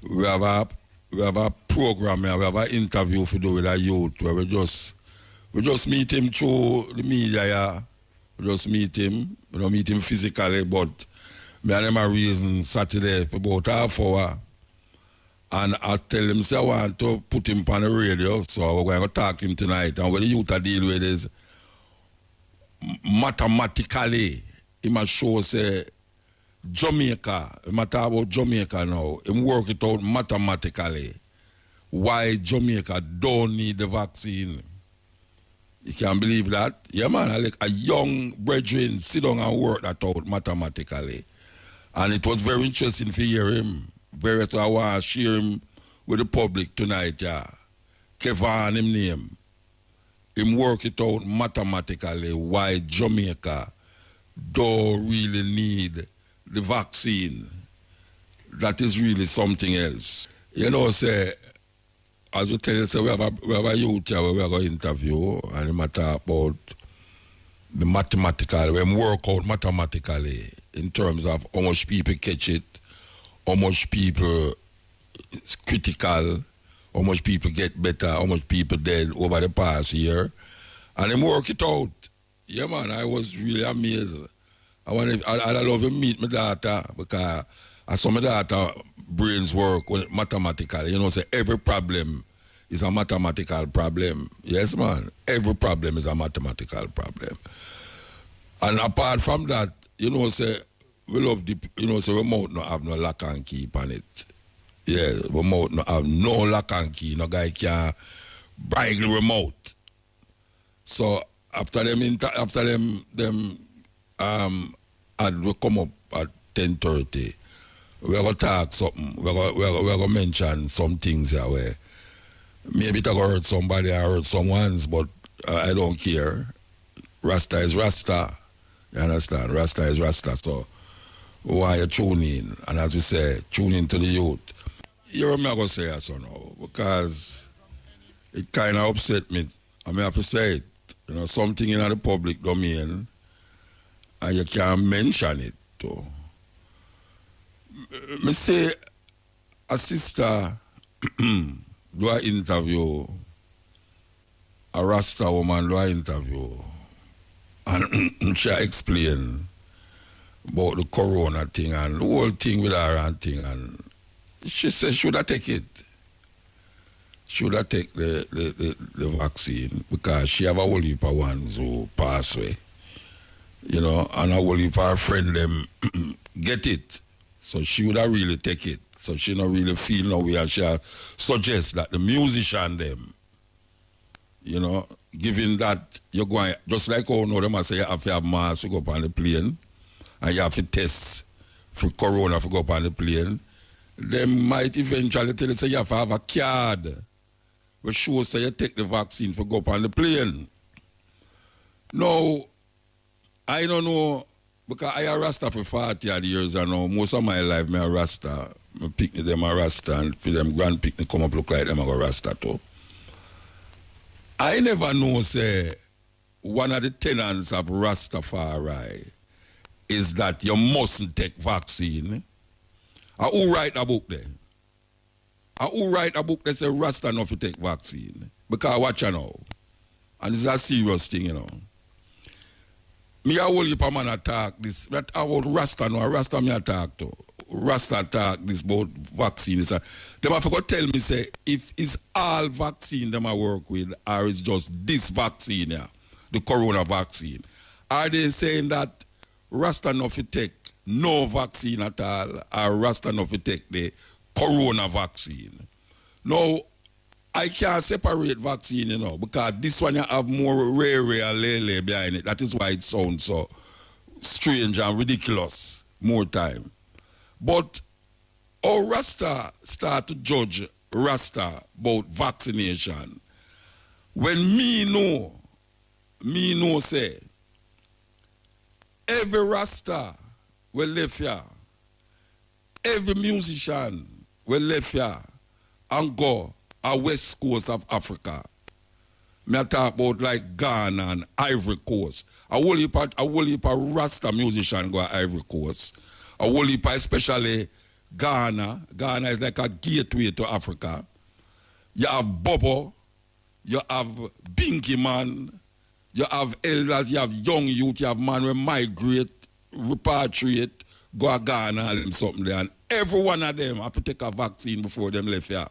we have a program here, we have an interview for do with a youth where we just meet him through the media, yeah. We just meet him. We don't meet him physically, but me and him a reason Saturday for about half hour. And I tell him, say I want to put him on the radio, so we're going to talk to him tonight. And what the youth are deal with is mathematically, he must show, say, Jamaica, he must talk about Jamaica now. He work it out mathematically. Why Jamaica don't need the vaccine. You can't believe that? Yeah, man, like a young brethren sit down and work that out mathematically. And it was very interesting to hear him. Very so I want to share him with the public tonight, yeah. Kevin, him name. Him work it out mathematically why Jamaica don't really need the vaccine. That is really something else. You know, say, as we tell you, say, we have a youth here where we are going to interview and we talk about the mathematical, when work out mathematically in terms of how much people catch it, how much people is critical, how much people get better, how much people dead over the past year. And him work it out. Yeah, man, I was really amazed. I love to meet my daughter because I saw my daughter brains work mathematically. You know, say every problem is a mathematical problem. Yes, man. Every problem is a mathematical problem. And apart from that, you know, say, we love the, you know, so we mouth not have no lock and key on it. Yeah, we mouth not have no lock and key. No guy can break the remote. So after them and we come up at 10:30, we're gonna talk something. We're gonna mention some things here where maybe I hurt somebody, I hurt someone's, but I don't care. Rasta is Rasta. You understand? Rasta is Rasta. So why you tune in? And as we say, tune in to the youth. You know what I'm going to say so now, because it kind of upset me. I mean, I have to say it. You know, something in the public domain, and you can't mention it, too. Me say, a sister do an interview, a Rasta woman do an interview, and she explain about the corona thing and the whole thing with her and thing, and she said should I take it? Should I take the vaccine? Because she have a whole heap of ones who pass away. You know, and a whole heap of her friend them get it. So she would have really take it. So she not really feel no way, and she suggest that the musician them, you know, given that you're going, just like how no them say you have to have mask to go up on the plane, and you have to test for corona to go up on the plane, they might eventually tell you say you have to have a card which shows say you take the vaccine for go up on the plane. Now, I don't know, because I a Rasta for 40 odd years and now most of my life me a Rasta. My picnic them a Rasta, and for them grand picnic come up look like them a go Rasta too. I never know say one of the tenets of Rastafari is that you mustn't take vaccine. Who write a book there? Who write a book that say Rasta not to take vaccine? Because watch you know. And this is a serious thing, you know. Me a whole heap of man attack this. That about Rasta no, Rasta me attack to. Rasta attack this about vaccine. Them have to tell me say if it's all vaccine them I work with or it's just this vaccine here, the corona vaccine. Are they saying that Rasta not to take no vaccine at all or Rasta not to take the corona vaccine? Now, I can't separate vaccine, you know, because this one you have more rare and lele behind it. That is why it sounds so strange and ridiculous more time. But how Rasta start to judge Rasta about vaccination, when me know say, every Rasta will live here, every musician will live here and go a west coast of Africa. Me talk about like Ghana and Ivory Coast. A whole heap of Rasta musician go to Ivory Coast. A whole heap of especially Ghana. Ghana is like a gateway to Africa. You have Bobo, you have Binky man, you have elders, you have young youth, you have man who migrate, repatriate, go to Ghana and something there. And every one of them have to take a vaccine before them left here.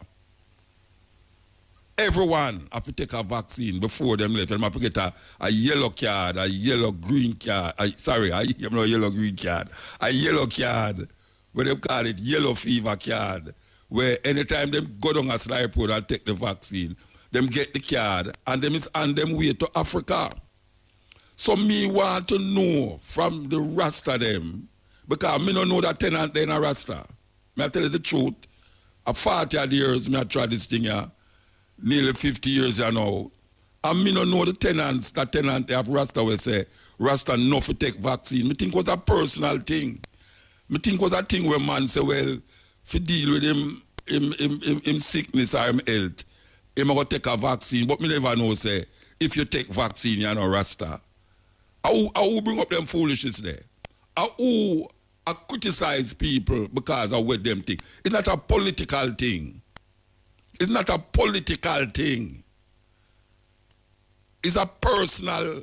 Everyone have to take a vaccine before them left. Them have to get a yellow card, a yellow green card. Not yellow green card. A yellow card, where they call it yellow fever card, where anytime them go down a slide road and take the vaccine, them get the card and them is on them way to Africa. So me want to know from the Rasta them, because me don't know that tenant they in a Rasta. Me I tell you the truth. A 40 years me I try this thing here. Nearly 50 years now. And me don't know the tenants, that tenant they have Rasta will say, Rasta not to take vaccine. Me think it was a personal thing. Me think it was a thing where man say, well, if you deal with him sickness or him health, he might go take a vaccine. But me never know say, if you take vaccine, you're not Rasta. I bring up them foolishness there. I criticize people because of what them think. It's not a political thing. It's not a political thing. It's a personal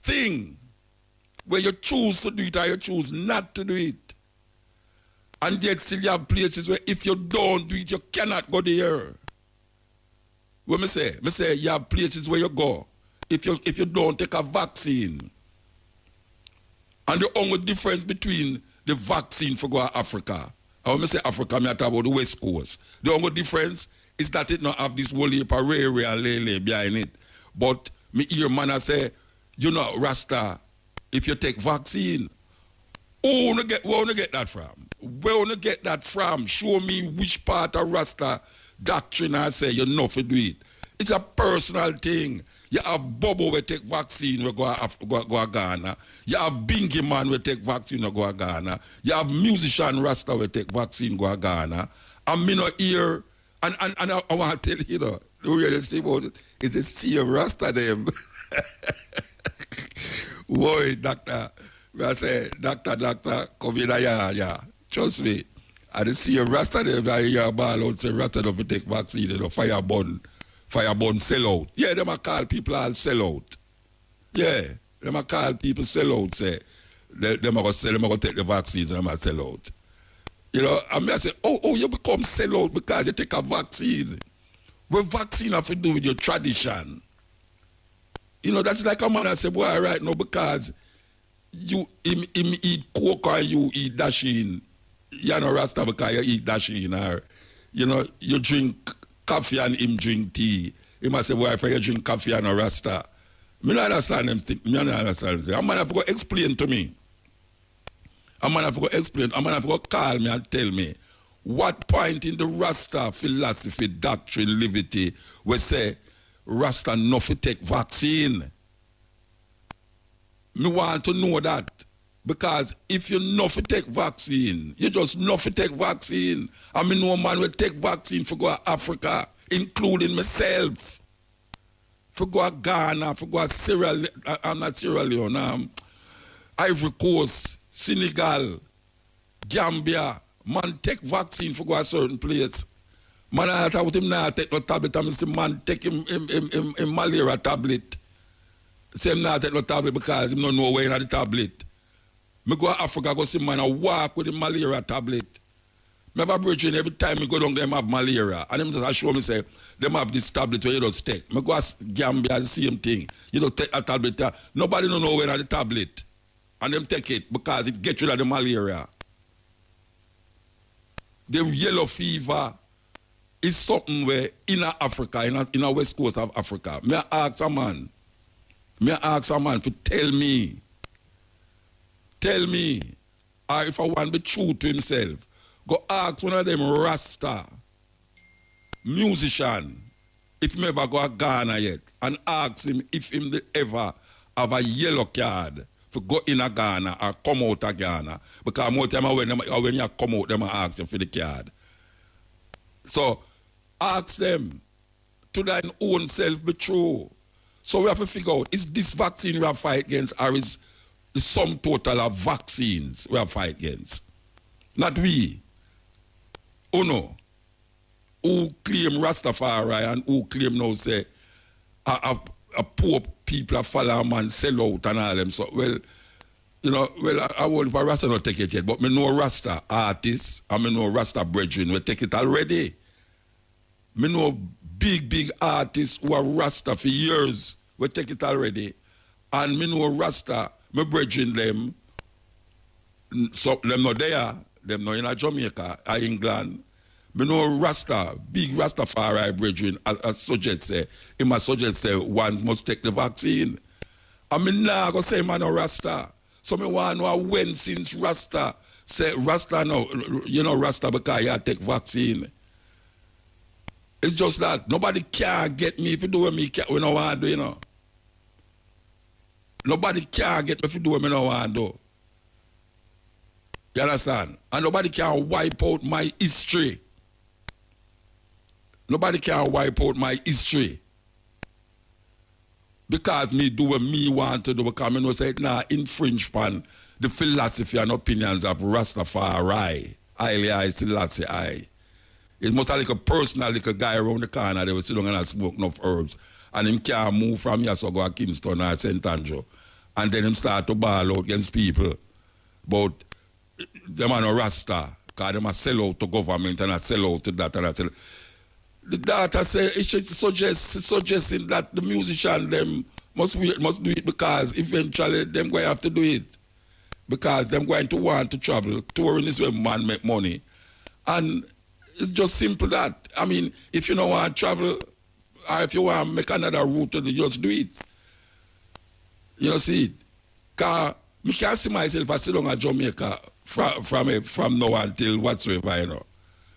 thing where you choose to do it or you choose not to do it. And yet still you have places where if you don't do it, you cannot go there. What me say? Me say you have places where you go if you don't take a vaccine. And the only difference between the vaccine for go to Africa, and when I say Africa, I talk about the West Coast. The only difference is that it not have this whole heap of rare and lele behind it. But me hear man say, you know, Rasta, if you take vaccine, where wanna get that from? Where wanna get that from? Show me which part of Rasta doctrine I say you know for do it. It's a personal thing. You have Bobo will take vaccine, we go to Ghana. You have Bingy man will take vaccine, we go to Ghana. You have musician Rasta will take vaccine, go to Ghana. And me not hear, and I want to tell you, the weirdest thing about it is the sea of Rasta them. Boy, doctor, I say, doctor, come in here, yeah. Trust me. And the sea of Rasta them, I hear a ball out, say Rasta don't take vaccine, you know, fire burn sell out. Yeah, them a call people all sell out. Yeah, them a call people sell out, say. Them a go take the vaccines and them a sell out. You know, and me I say, oh, you become sell out because you take a vaccine. What vaccine have to do with your tradition? You know, that's like a man I say, boy, right now, because him eat coke or you eat dasheen. You're not Rasta because you eat dasheen, or, you know, you drink coffee and him drink tea. He must say, boy, if you drink coffee and a Rasta. Me not understand them thing. Me not understand them. A man have to go explain to me. A man have to go explain. A man have to go call me and tell me what point in the Rasta philosophy, doctrine, liberty, we say Rasta not to take vaccine. Me want to know that. Because if you not to take vaccine, you just not to take vaccine. I mean, no man will take vaccine for go to Africa, including myself. For go to Ghana, for go to Sierra Leone, Ivory Coast, Senegal, Gambia. Man take vaccine for go to a certain place. Man, I thought with him now take no tablet. I mean, man take him malaria tablet. Say him now take no tablet because he don't know where in the tablet. Me go to Africa, go see man and walk with the malaria tablet. Me have a brethren every time me go down them have malaria. And them just show me say, them have this tablet where you just take. Me go to Gambia, the same thing. You don't take a tablet. Nobody don't know where in the tablet. And them take it because it gets rid of the malaria. The yellow fever is something where in Africa, in a west coast of Africa, me ask a man to tell me, or if I want to be true to himself, go ask one of them Rasta musician, if he ever go to Ghana yet, and ask him if him ever have a yellow card for go in a Ghana or come out of Ghana. Because more time when you come out, them ask you for the card. So ask them to thine own self be true. So we have to figure out, is this vaccine we have to fight against, or is the sum total of vaccines we have to fight against? Not we. Uno, who claim Rastafari and who claim now say a poor people a follow a man sell out and all them. So, well, you know, well, I won't Rasta not take it yet, but me know Rasta artists and me know Rasta brethren, we take it already. Me know big artists who are Rasta for years, we take it already. And me know Rasta, me brethren them, so them not there, them not in Jamaica, or England. Me know Rasta, big Rastafari brethren, as suggest say, he must suggest say one must take the vaccine. And me nah go say man no Rasta. So me want to know when since Rasta say Rasta no, you know Rasta because you take vaccine. It's just that nobody can get me if you do what me when I want to do, you know. Nobody can get me if you do what me no want to do. You understand? And nobody can wipe out my history. Nobody can wipe out my history. Because me do what me want to do, because me know say it now infringe upon the philosophy and opinions of Rastafari. I Selassie I. It's most like a personal like a guy around the corner, they will sit down and smoke enough herbs. And him can't move from here so go to Kingston or St. Andrew. And then him start to ball out against people. But them are no Rasta, because them are sell out to government and a sell out to that and a sell out. The data say it should suggesting that the musician them must do it because eventually them going to have to do it. Because them going to want to travel. Touring is where man make money. And it's just simple that. I mean, if you don't want to travel, or if you want to make another route, you just do it. You know, see it. Because I can't see myself as sitting in Jamaica from now until whatsoever, you know.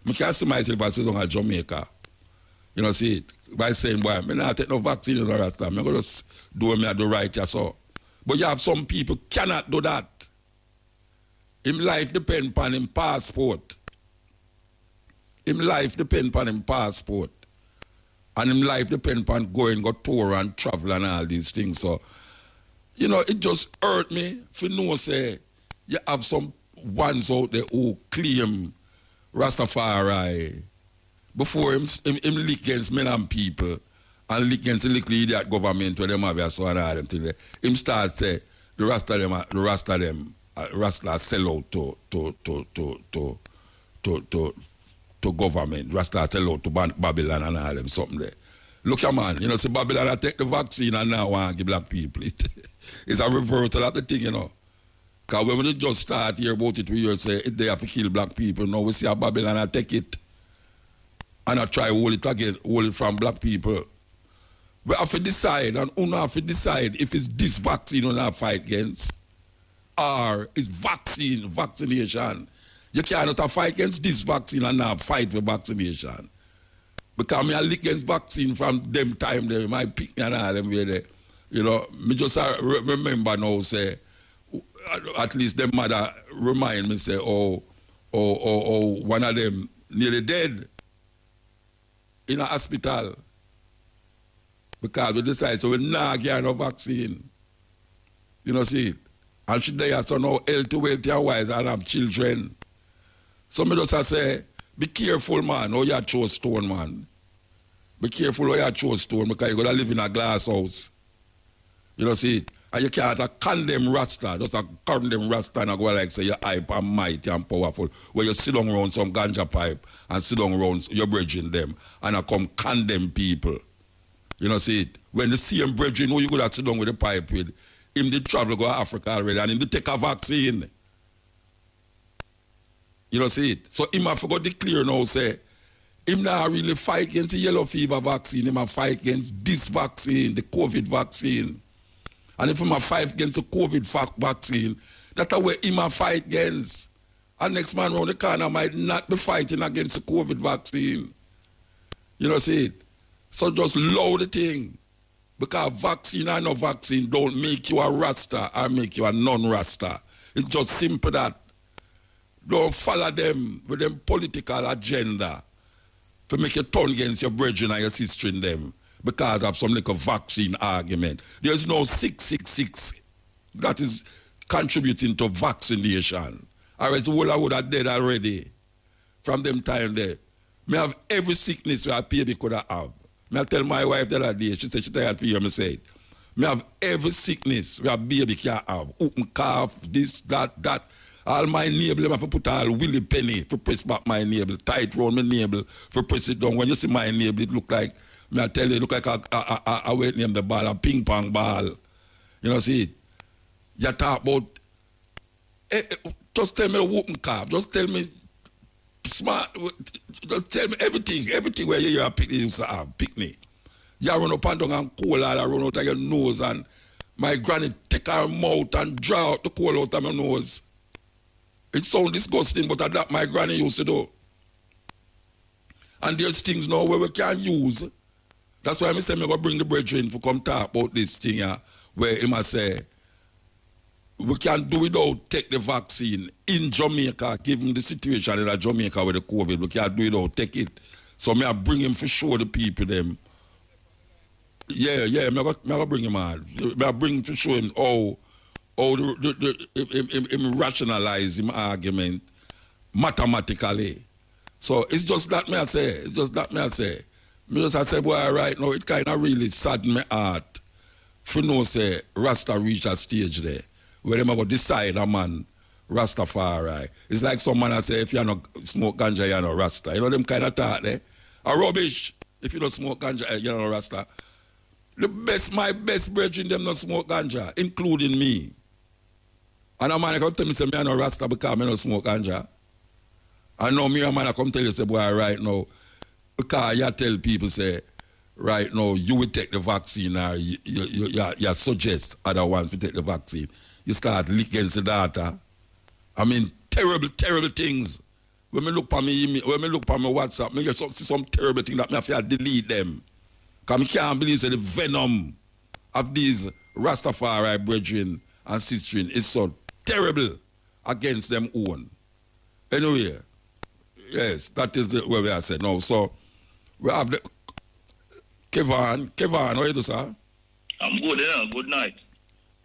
I can't see myself as sitting in Jamaica. You know, see it. By saying, boy, I'm not take no vaccine in the rest of time. I'm going to do what I do right, yeah, so. But you have some people cannot do that. Him life depend upon him passport. Him life depend upon him passport. And him life depend upon going, go tour and travel and all these things. So, you know, it just hurt me if you know, say, you have some ones out there who claim Rastafari before him leak against men and people and leak against the little idiot government where them have so and all them till him start say the Rasta sell out to government. Rasta sell out to Babylon and all them something there. Look at man, you know, see Babylon I take the vaccine and now want to give black people it. It's a reversal of the thing, you know. Because when we just start here about it, we say they have to kill black people. Now we see how Babylon I take it and I try to hold it again, hold it from black people. We have to decide, and we have to decide if it's this vaccine we have to fight against or it's vaccination. You cannot fight against this vaccine and not fight for vaccination. Because I lick against vaccine from them time, they might pick me and all them way there. You know, me just remember now, say, at least them mother remind me, say, one of them nearly dead in a hospital because we decided, so we not get no vaccine. You know, see it. And she there, so now healthy and wise and have children. So me just say, be careful, man, how you throw stone, man. Be careful how you throw stone because you're going to live in a glass house. You know, see it. And you can't condemn Rasta, just condemn Rasta and go like say you're hype and mighty and powerful. Where you sit down around some ganja pipe and sit down around your brethren them and I come condemn people. You know, see it. When the same brethren who you could have sit down with the pipe with, him did travel go to Africa already and him did take a vaccine. You know, see it. So him have to go declare now, say, him not really fight against the yellow fever vaccine, him a fight against this vaccine, the COVID vaccine. And if him a fight against the COVID vaccine, that's what him a fight against. And next man around the corner might not be fighting against the COVID vaccine. You know, see it. So just load the thing. Because vaccine or no vaccine don't make you a Rasta or make you a non-Rasta. It's just simple that. Don't follow them with them political agenda to make you turn against your brethren and your sister in them because of some like a vaccine argument. There's no 666 that is contributing to vaccination. Or else the whole would have dead already. from them time there. Me have every sickness where a baby could have. Me I tell my wife the other day, she said she tired to hear me say it. Me have every sickness where a baby can have. Open cough, this, that. All my navel, I have to put all willy penny to press back my navel, tight round my navel, to press it down. When you see my navel, it look like, me I tell you, it look like a wait name the ball, a ping pong ball. You know, see it? You talk about, just tell me the whooping cough, just tell me, smart, just tell me everything where you have picnic, you used to have picnic. You run up and down and coal all run out of your nose, and my granny take her mouth and draw out the coal out of my nose. It sounds disgusting, but that my granny used to do. And there's things now where we can use. That's why I say I'm going to bring the brethren to come talk about this thing here, where he must say, we can do without take the vaccine in Jamaica, given the situation in Jamaica with the COVID. We can't do it without take it. So I bring him for sure the people them. Yeah, I'm going to bring him on. I bring him for sure him him rationalize him argument mathematically. So it's just that me I say. Me just I say, boy, right now it kind of really sadden my heart for no say Rasta reach a stage there where them go decide a man Rastafari. It's like some man I say if you not smoke ganja you're not Rasta. You know them kind of thought there. A rubbish. If you don't smoke ganja you're not Rasta. My best brethren them not smoke ganja, including me. And a man come tell me say me I no Rasta because I don't smoke ganja. And now me a man come tell you say boy right now because you tell people say right now you will take the vaccine or you suggest other ones to take the vaccine. You start leaking the data. I mean terrible things. When me look for me WhatsApp, me see some terrible things that me have to delete them. Because I can't believe that the venom of these Rastafari brethren and sisters is so terrible against them own. Anyway, yes, that is where we are said now. So, we have the... Kevin, how are you, sir? I'm good, yeah. Good night.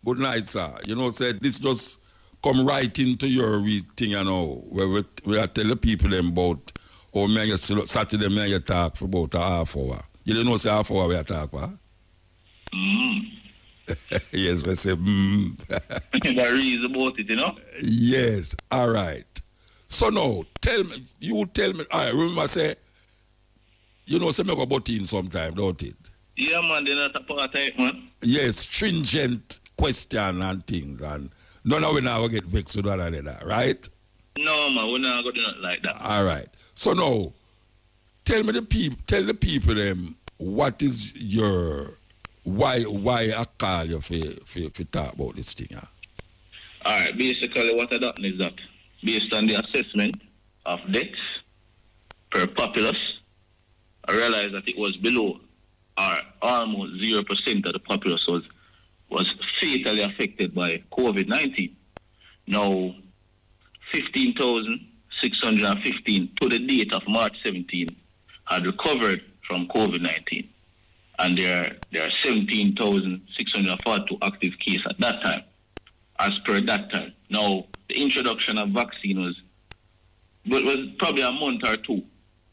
Good night, sir. You know, said this just come right into your thing, you know, where we are telling people them about how me and you Saturday me and you talk for about a half hour. You don't know say half hour we are talk for? Yes, we say There is about it, you know? Yes, all right. So now, tell me, all right, remember say, you know, say me go button sometime, don't it? Yeah, man, they're not a part type, man. Yes, stringent question and things, and none of we now get vexed with one another, right? No, man, we're not going to do nothing like that. All right. So now, tell the people them what is your why I call you for talk about this thing. Huh? All right. Basically, what I done is that based on the assessment of deaths per populace, I realized that it was below or almost 0% of the populace was fatally affected by COVID-19. Now, 15,615 to the date of March 17 had recovered from COVID-19. And there are 17,642 active cases at that time, as per that time. Now, the introduction of vaccine was probably a month or two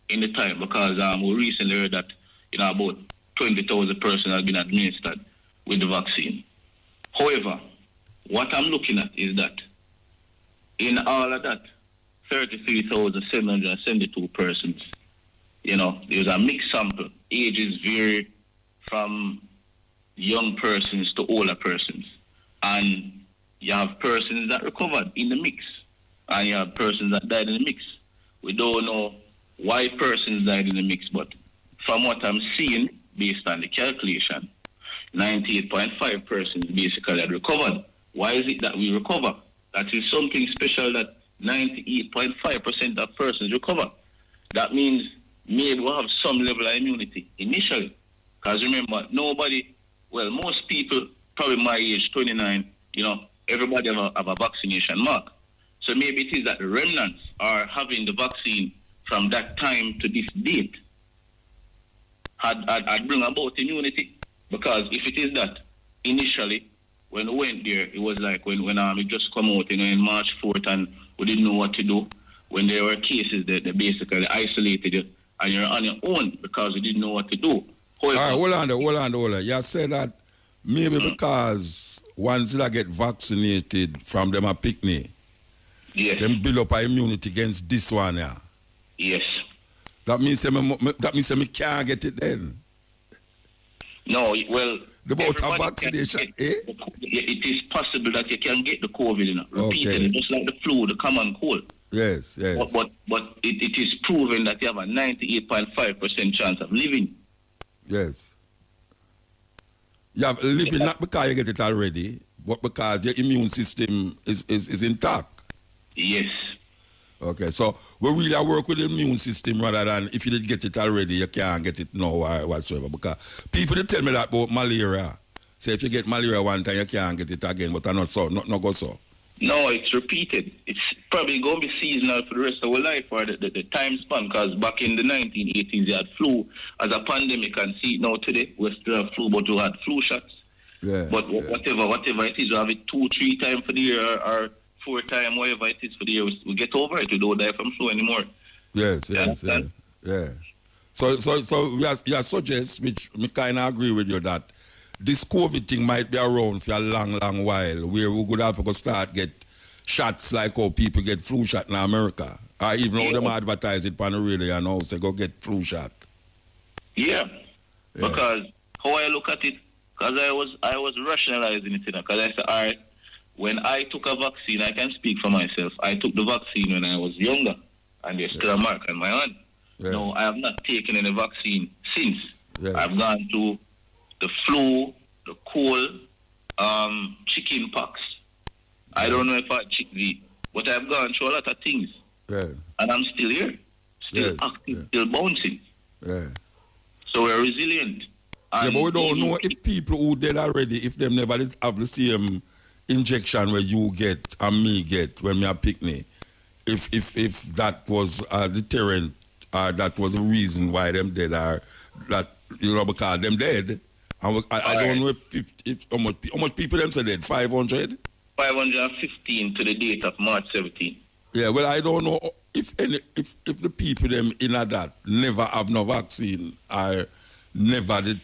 in the time, because we recently heard that about 20,000 persons have been administered with the vaccine. However, what I'm looking at is that in all of that, 33,772 persons, there's a mixed sample. Ages vary from young persons to older persons. And you have persons that recovered in the mix, and you have persons that died in the mix. We don't know why persons died in the mix, but from what I'm seeing, based on the calculation, 98.5 persons basically had recovered. Why is it that we recover? That is something special that 98.5% of persons recover. That means maybe we'll have some level of immunity initially. Because remember, most people, probably my age, 29, everybody have a vaccination mark. So maybe it is that the remnants are having the vaccine from that time to this date had bring about immunity. Because if it is that, initially, when we went there, it was like when it just come out, in March 4th, and we didn't know what to do. when there were cases that they basically isolated you and you're on your own because you didn't know what to do. However, all right, hold on. You said that maybe because once they get vaccinated from them a picnic, yes, them build up our immunity against this one, yeah. Yes. That means me can't get it then. No, well, about a vaccination, it is possible that you can get the COVID, repeatedly, just like the flu, the common cold. Yes. But it is proven that you have a 98.5% chance of living. Yes. You have living not because you get it already, but because your immune system is intact. Yes. Okay, so we really work with the immune system rather than if you did get it already, you can't get it now or whatsoever. Because people they tell me that about malaria. Say if you get malaria one time, you can't get it again, but I not so, not go so. No, it's repeated. It's probably going to be seasonal for the rest of our life or the time span, because back in the 1980s, you had flu as a pandemic, and see now today, we still have flu, but we had flu shots. Yeah. But whatever it is, we have it 2-3 times for the year or 4 times, whatever it is for the year, we get over it. We don't die from flu anymore. Yes. So you suggest, which I kind of agree with you, that this COVID thing might be around for a long while, where we could have to start get shots like how people get flu shot in America. Or even how them advertise it on the radio and now say go get flu shot. Yeah. Because how I look at it, because I was rationalizing it, because I said, all right, when I took a vaccine, I can speak for myself. I took the vaccine when I was younger, and there's still a mark on my hand. Yeah. No, I have not taken any vaccine since. Yeah. I've gone to the flu, the cold, chicken pox. I don't know if I chick the, but I've gone through a lot of things. Yeah. And I'm still here, still active, still bouncing. Yeah. So we're resilient. Yeah, but we don't know if people who dead already, if them never have the same injection where you get and me get when we are picnic, if that was a deterrent or that was the reason why them dead are that, because them dead. And I don't know if how much people them say dead, 500? 515 to the date of March 17. Yeah, well, I don't know if the people them in that never have no vaccine or never did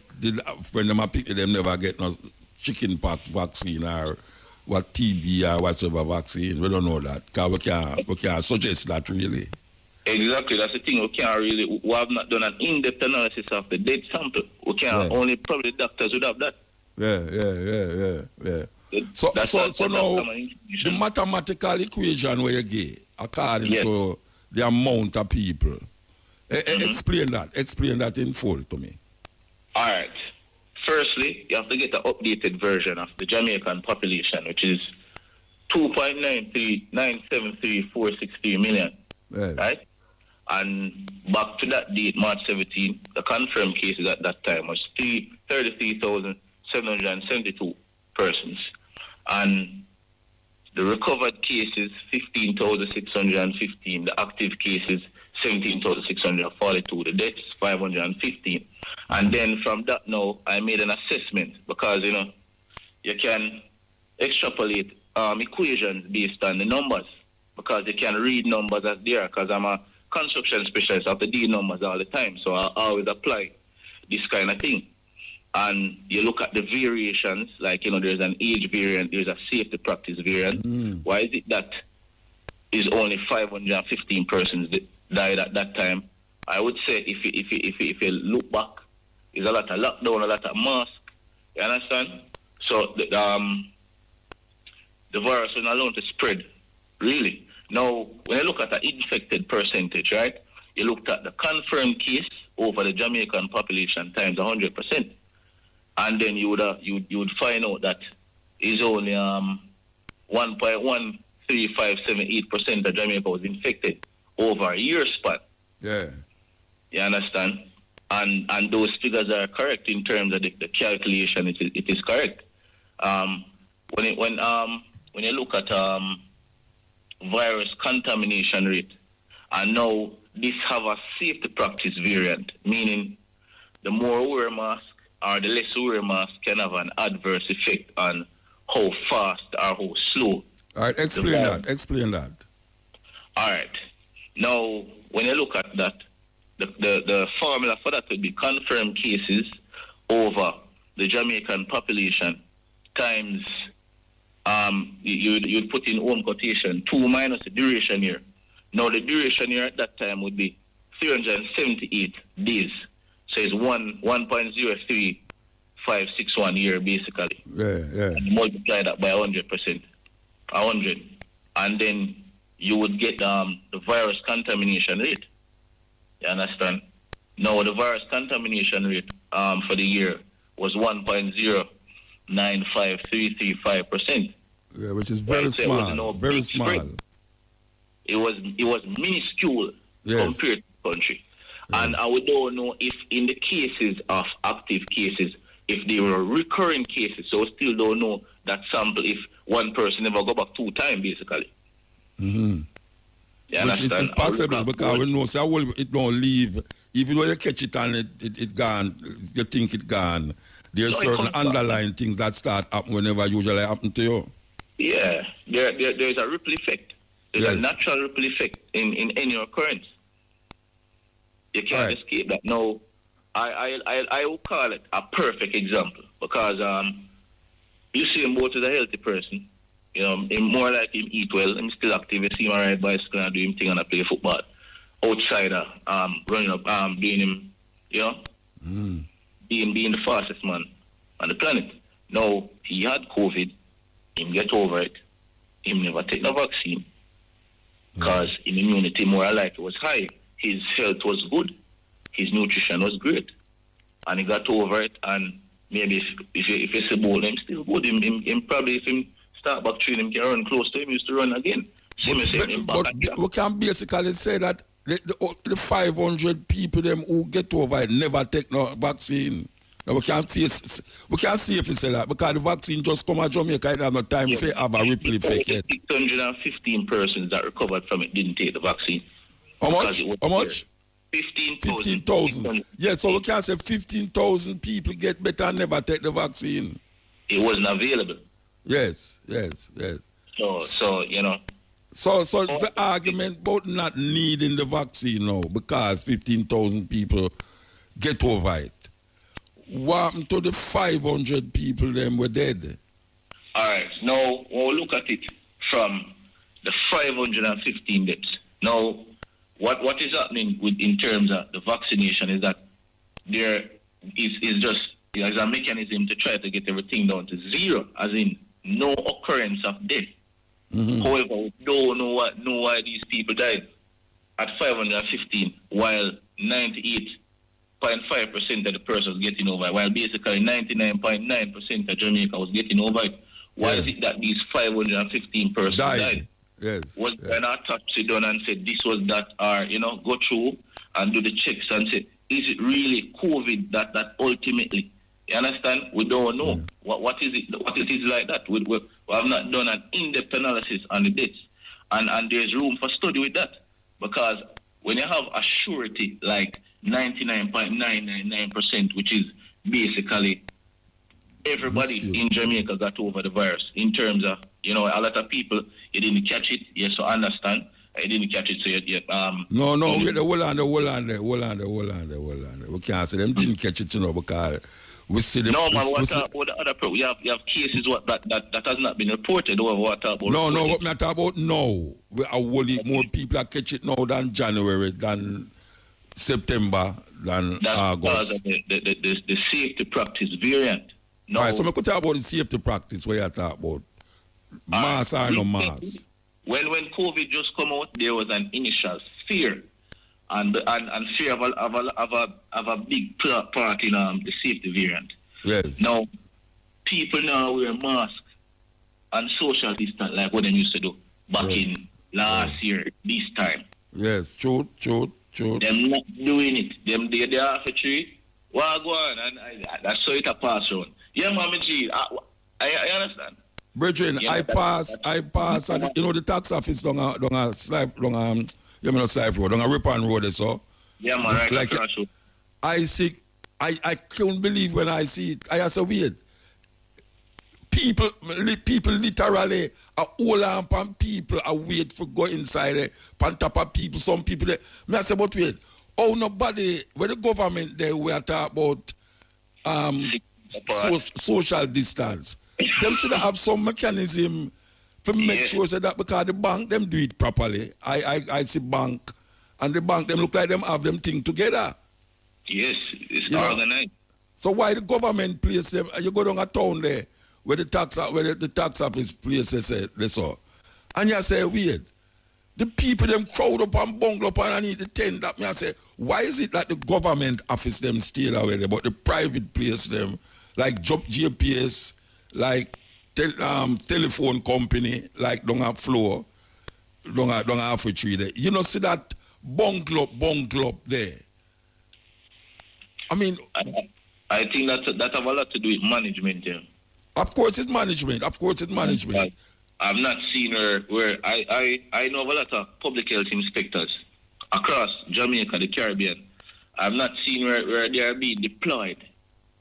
when them are picking them never get no chicken pox vaccine or what TB or whatever vaccine. We don't know that because we can't suggest that really. Exactly, that's the thing. We have not done an in-depth analysis of the dead sample. We can only probably doctors would have that. Yeah. So now the mathematical equation where you get according to the amount of people. Explain that in full to me. All right. Firstly, you have to get the updated version of the Jamaican population, which is 2.973,463 million. Right? And back to that date, March 17, the confirmed cases at that time was 33,772 persons. And the recovered cases, 15,615. The active cases, 17,642. The deaths, 515. And then from that now, I made an assessment because, you can extrapolate equations based on the numbers because you can read numbers as they are because I'm a construction specialist. I have to deal numbers all the time. So I always apply this kind of thing. And you look at the variations, like, there's an age variant, there's a safety practice variant. Why is it that is only 515 persons that died at that time? I would say if you look back, there's a lot of lockdown, a lot of mask. You understand? So the virus is not allowed to spread, really. Now, when you look at the infected percentage, right, you looked at the confirmed case over the Jamaican population times 100%. And then you would find out that is only 1.13578% of Jamaica was infected over a year span. Yeah. You understand? And those figures are correct in terms of the calculation. It is correct. When you look at virus contamination rate, and now this have a safety practice variant, meaning the more we wear mask or the less we wear mask can have an adverse effect on how fast or how slow. All right, explain that. All right. Now, when you look at that, the formula for that would be confirmed cases over the Jamaican population times, you'd put in home quotation, 2 minus the duration here. Now, the duration here at that time would be 378 days. So it's 1.03561 year, basically. Yeah. And multiply that by 100%. 100. And then you would get the virus contamination rate. You understand? Now, the virus contamination rate for the year was 1.095335%. Yeah, which is very small. Very small. Spread. It was minuscule compared to the country. Yeah. And we don't know if in the cases of active cases, if they were recurring cases, so we still don't know that sample if one person never go back 2 times, basically. Mm-hmm. Which it's possible because we know so it don't leave. Even though you catch it and it gone, you think it gone. There's certain underlying things that start happening whenever usually happen to you. Yeah, there's a ripple effect. There's a natural ripple effect in any occurrence. You can't escape that. No, I will call it a perfect example because you see him both as a healthy person. You know, him more like him eat well. Him still active. You see him ride bicycle and do him thing and play football. Outsider, running up, doing him, you know, being the fastest man on the planet. Now, he had COVID. Him get over it. Him never take the vaccine because his immunity more like was high. His health was good. His nutrition was great. And he got over it. And maybe if you say about him, still good. Him probably if him start back training, him can run close to him, he used to run again. But we can basically say that the 500 people them who get over it never take no vaccine. Now we can't see if it's that because the vaccine just come to Jamaica, it have no time to have a ripple effect yet. 615 persons that recovered from it didn't take the vaccine. How much? 15,000. Yeah, so we can't say 15,000 people get better and never take the vaccine. It wasn't available. Yes. So you know. So the argument about not needing the vaccine now because 15,000 people get over it. What happened to the 500 people them were dead? All right. Now we'll look at it from the 515 deaths. Now, what is happening in terms of the vaccination is that there is just as a mechanism to try to get everything down to zero, as in no occurrence of death. Mm-hmm. However, we don't know why these people died at 515, while 98.5% of the persons getting over it, while basically 99.9% of Jamaica was getting over it. Why is it that these 515 persons died? Yes. Was an autopsy done and said this was that, or go through and do the checks and say, is it really COVID that ultimately? You understand? We don't know. What is it? What it is like that? We have not done an in-depth analysis on the deaths, and there's room for study with that because when you have a surety like 99.999%, which is basically everybody in Jamaica got over the virus. In terms of a lot of people you didn't catch it. Yes, so understand. I didn't catch it, so yet. No, hold on there. We can't say them didn't catch it, because we see them. No, man, what about the other people? You have cases that has not been reported over what about. No, what we talk about now. We are more people that catch it now than January, than September, than August. That's because of the safety practice variant. No. All right, so we could talk about the safety practice where you talk about. Mask or no mask? When COVID just come out, there was an initial fear, and fear of a big part in the safety variant. Yes. Now, people now wear masks and social distance like what they used to do back in last year, this time. Yes, true. Them not doing it. They are for tree. Well, go on, and I saw it a pass around. Yeah, Mama G, I understand. Brethren, I pass, and the tax office long a Rip on Road, so. Yeah, man, right. Like, I couldn't believe when I see it. I said, weird. people literally are all on people are wait for go inside there, on top of people, some people there. Me I say, but wait, oh nobody, when the government there we are talking about social distance. Them should have some mechanism to make sure that because the bank them do it properly. I see bank and the bank them look like them have them thing together. Yes, it's organized. So why the government place them? You go down a town there where the tax office place they saw, and you say weird. The people them crowd up and bungle up and I need to tend that. Me I say, why is it that the government office them still away there, but the private place them like JPS, like telephone company, like down a floor, down a halfway tree there. You know, see that bungle up there. I mean, I think that have a lot to do with management. Yeah. Of course, it's management. I've not seen where I know of a lot of public health inspectors across Jamaica, the Caribbean. I've not seen where they are being deployed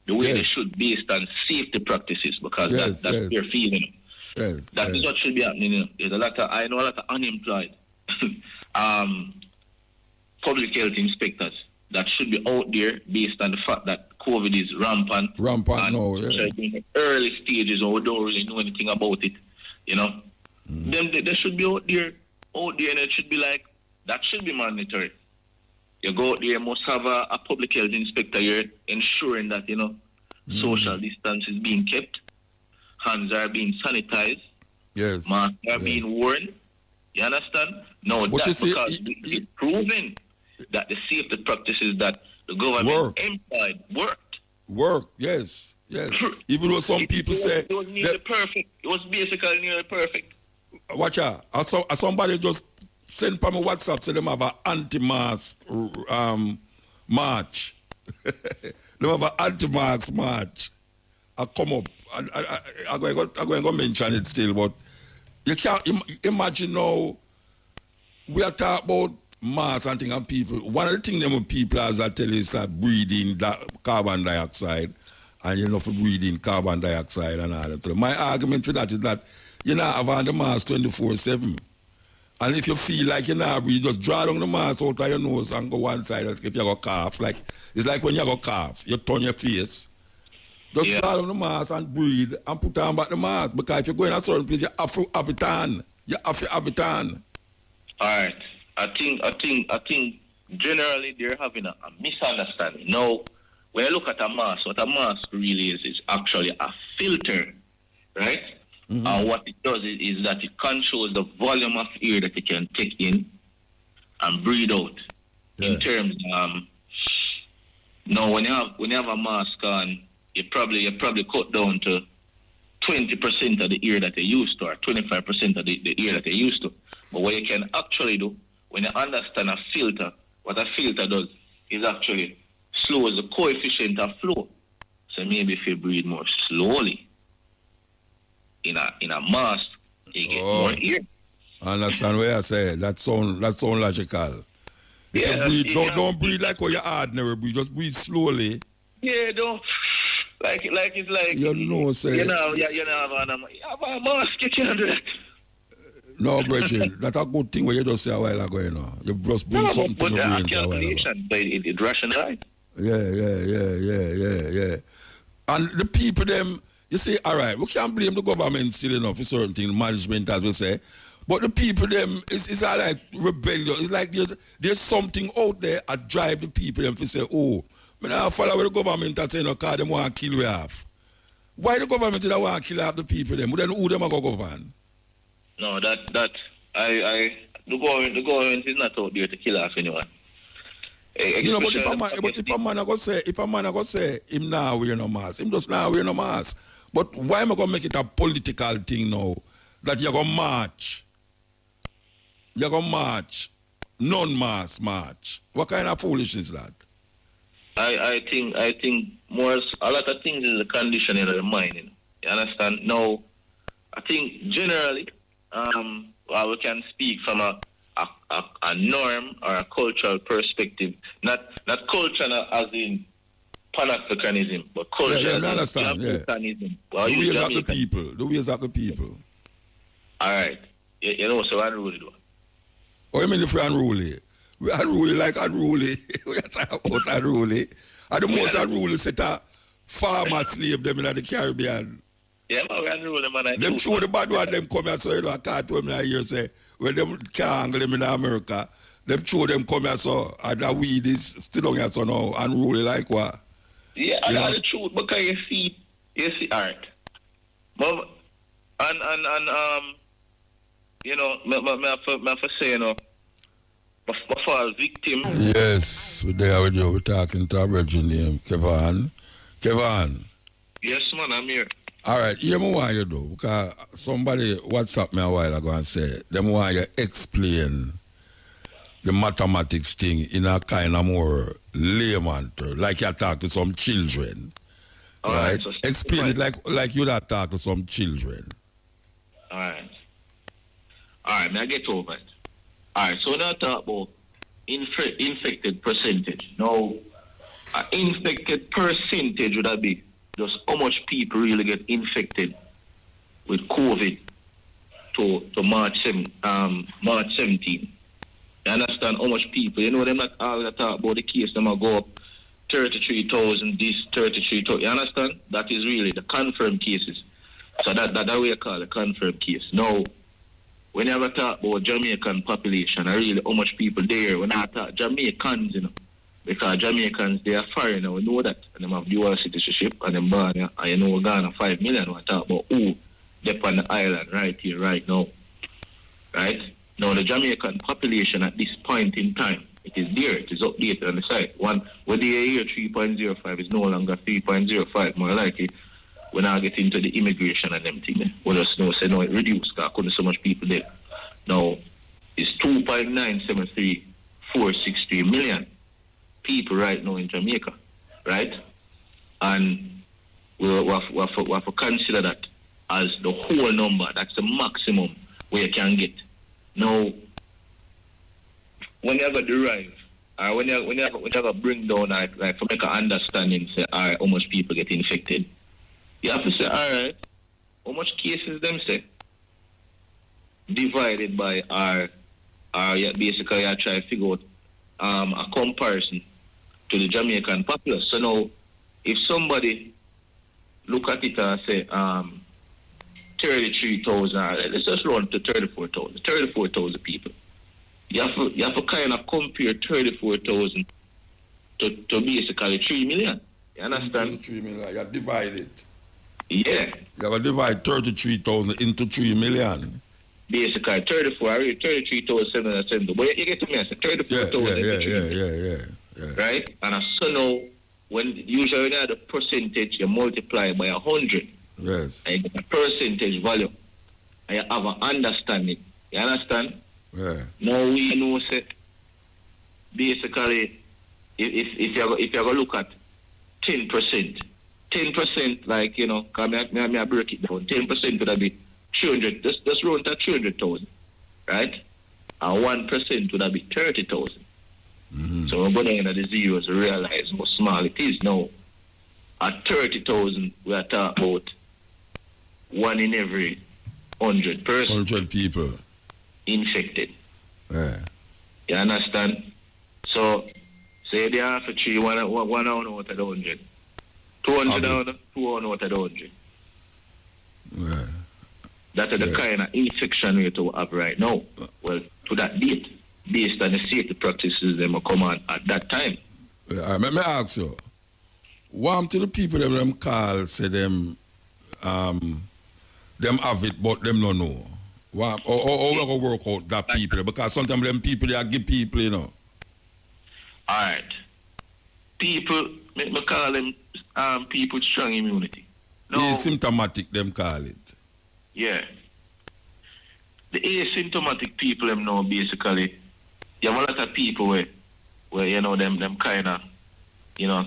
the way they should based on safety practices because that's their feeling. That is what should be happening. You know. There's I know a lot of unemployed public health inspectors that should be out there based on the fact that COVID is rampant. In the early stages, or we don't really know anything about it. You know, they should be out there, and it should be like that should be mandatory. You go out there, you must have a public health inspector here ensuring that social distance is being kept, hands are being sanitized, masks are being worn. You understand? No, but that's because it's proven that the safety practices that the government employed worked. Yes. Even though some people say it was nearly perfect. It was basically nearly perfect. Watch out. Somebody just sent from a WhatsApp say them have an anti-mask march. They have an anti-mask march. I come up. I'm going to mention it still, but you can't imagine now we are talking about mass and things and people. One of the things them people as I tell you is that breathing carbon dioxide and for breathing carbon dioxide and all that. So my argument for that is that you not have on the mask 24/7. And if you feel like you not breathe, just draw down the mask out of your nose and go one side if you go cough. It's like when you go cough, you turn your face. Just draw down the mask and breathe and put on back the mask. Because if you go in a certain place, you have to have it on. You have to have it on. All right. I think generally they're having a misunderstanding. Now, when you look at a mask, what a mask really is actually a filter, right? Mm-hmm. And what it does is that it controls the volume of air that you can take in and breathe out. In terms, now when you have a mask on, you probably cut down to 20% of the air that you used to, or 25% of the air that you used to. But what you can actually do, when you understand a filter, what a filter does is actually slows the coefficient of flow. So maybe if you breathe more slowly in a mask, you get more air. I understand what you say. That sound logical. Don't breathe like how you ordinary breathe. Just breathe slowly. Yeah, don't. Like it's like say you have a mask. You can't do that. No, Bridget, that's a good thing what you just say a while ago, You just bring something to the brain a while ago. It rationalized. Yeah. And the people, them, you say, all right, we can't blame the government still enough for certain things, management, as we say. But the people, them, it's all like rebellion. It's like there's something out there that drive the people, them to say, oh, I follow what the government are saying, because they want to kill we half. Why the government that want to kill half the people, them? Then who them are going to govern? No, the government is not out there to kill off anyone. But if a man are going to say him now wear no mask, him just now wear no mask. But why am I going to make it a political thing now that you're going to march? You're going to march, non-mask march. What kind of foolishness is that? I think more a lot of things is the conditioning of the mind. You understand? Now, I think generally. We can speak from a norm or a cultural perspective, not culture as in Pan-Africanism, but culture. Yeah, I understand. Jamaicanism. Well, the ways of the people. The ways of the people. All right. You know, so unruly though. Oh, you mean if we're unruly? We're unruly like unruly. We are talking about unruly. And the most unruly set of farmer slave them in the Caribbean. Yeah, man, we're unruly, man. Them show the bad one, them come here, so you know, I can't tell me I hear say, when them can't angle them in America, them show them come here, so, and the weed is still on here, so now, unruly like what? Yeah, and that's the truth, because you see, all right. But, and you know, me have to say, you know, my fall victim. Yes, we're there with you. We're talking to a virgin named Kevin. Kevin. Yes, man, I'm here. All right, here I want you do, because somebody WhatsApp me a while ago and said, them want you explain the mathematics thing in a kind of more layman term, like you talk to some children. All right. So explain it like you that talk to some children. All right. All right, now get over it. All right, so now talk about infected percentage. Now, infected percentage would that be just how much people really get infected with COVID to March 17. You understand how much people? You know, them not all that talk about the case, them will go up 33,000, this 33,000. You understand? That is really the confirmed cases. So that way you call it confirmed case. Now, when you ever talk about Jamaican population, I really how much people there, when I talk Jamaicans, you know, because Jamaicans, they are foreign, we know that, and they have dual citizenship, and them born, and you know, Ghana 5 million, we talk about who they're on the island right here, right now. Right? Now, the Jamaican population at this point in time, it is there, it is updated on the site. One, where the year 3.05 is no longer 3.05, more likely, when I get into the immigration and them thing, we just know, say, no, it reduced, because I couldn't so much people there. Now, it's 2.973463 million people right now in Jamaica, right? And we have to consider that as the whole number. That's the maximum where you can get. Now, when you have a derive, or when you have a bring down, like to make an understanding, say, all right, how much people get infected, you have to say, all right, how much cases them say, divided by basically I try to figure out a comparison to the Jamaican populace. So now, if somebody look at it and say 33,000, let's just run to 34,000 people. You have to kind of compare 34,000 to basically 3 million. You understand? 3 million, you divide it. Yeah. You have to divide 33,000 into 3 million. Basically, 33,770. But you get to me, I said 34,000. Yeah. Right? And so now, when usually when you have the percentage, you multiply by 100. Yes. And you get a percentage value. And you have an understanding. You understand? Yeah. Now we know, say, basically, if you're going to look at 10%, like, you know, because I break it down, 10% would be 300, just run to 300,000, right? And 1% would be 30,000. Mm-hmm. So when we go down to the zeros, we realize how small it is now. At 30,000, we are talking about 1 in every 100 persons. 100 people. Infected. Yeah. You understand? So, say they are for 3, one out of the 100. 200 out of 200 out of the 100. Yeah. That is the kind of infection rate we have right now. Well, to that date, based on the safety practices that will come on at that time. Yeah, let me ask you. What to the people them call, say them have it, but them don't know? How we going to work out that people? Because sometimes them people, they give people, you know. All right. People, we call them people with strong immunity. No. Asymptomatic, them call it. Yeah. The asymptomatic people, them know, basically, you have a lot of people where you know, them kind of, you know,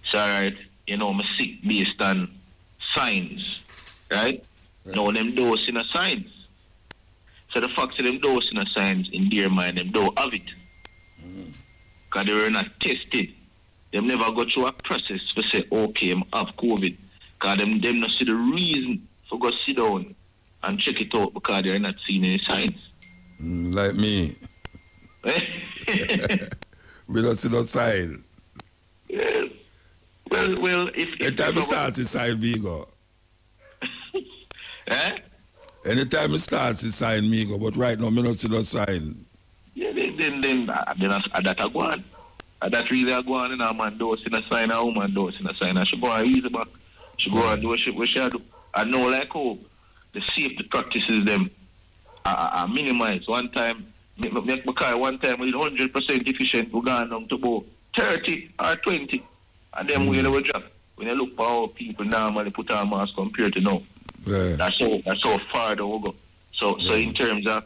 it's all right, you know, I'm sick based on signs, right? No, them dosing the signs. So the fact that them dosing the signs in their mind, them don't have it. Because they were not tested them never go through a process to say, okay, I have COVID. Because them not see the reason for go sit down and check it out because they're not seeing any signs. Like me. We don't see no sign. Yes. Well, if anytime it starts, it's sign me go. Eh? Anytime it starts, it's sign me go. But right now, me not see no sign. Yeah, then that a go on. That really a go on, and a man don't see no sign, a woman don't see no sign. And she go on easy back. She go and do what she do. I know like how the safety practices them are minimized. One time, one time we did 100% efficient, we gone down to about 30 or 20. And then we never drop. When you look for how people normally put on masks compared to now. Yeah. That's how far they will go. So in terms of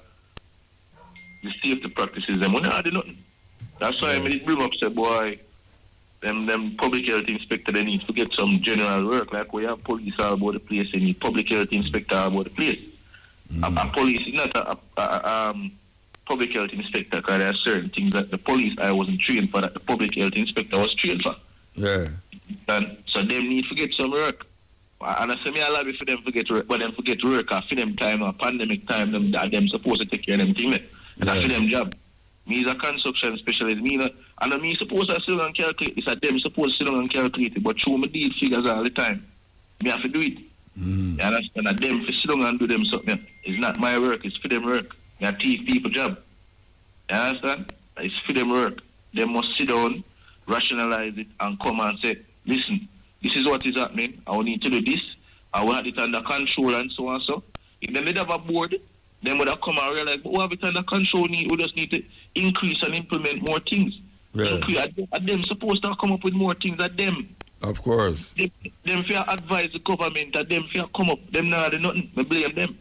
the safety practices, them we not do nothing. That's why I did bring up say, boy, them public health inspector, they need to get some general work. Like we have police all about the place, they need public health inspector all about the place. A police is not a public health inspector, because there are certain things that the police I wasn't trained for that the public health inspector was trained for. Yeah. And so them need to get some work. And I say me a lobby for them to get work, but them forget to work for them time or pandemic time, them supposed to take care of them thing. And that's for them job. Me is a construction specialist. And me supposed to sit down and calculate. It's a them supposed to sit down and calculate it. But through me deal figures all the time. Me have to do it. You understand? And them to sit down and do them something. It's not my work, it's for them work. I teach people job. You understand? It's for them work. They must sit down, rationalize it, and come and say, listen, this is what is happening. I will need to do this. I want it under control and so and so. If they did have a board, then would have come and realize, but we have it under control. We just need to increase and implement more things. Yeah. And them supposed to come up with more things at them. Of course. Them fear advise the government that them fear come up. Them now do nothing. We blame them.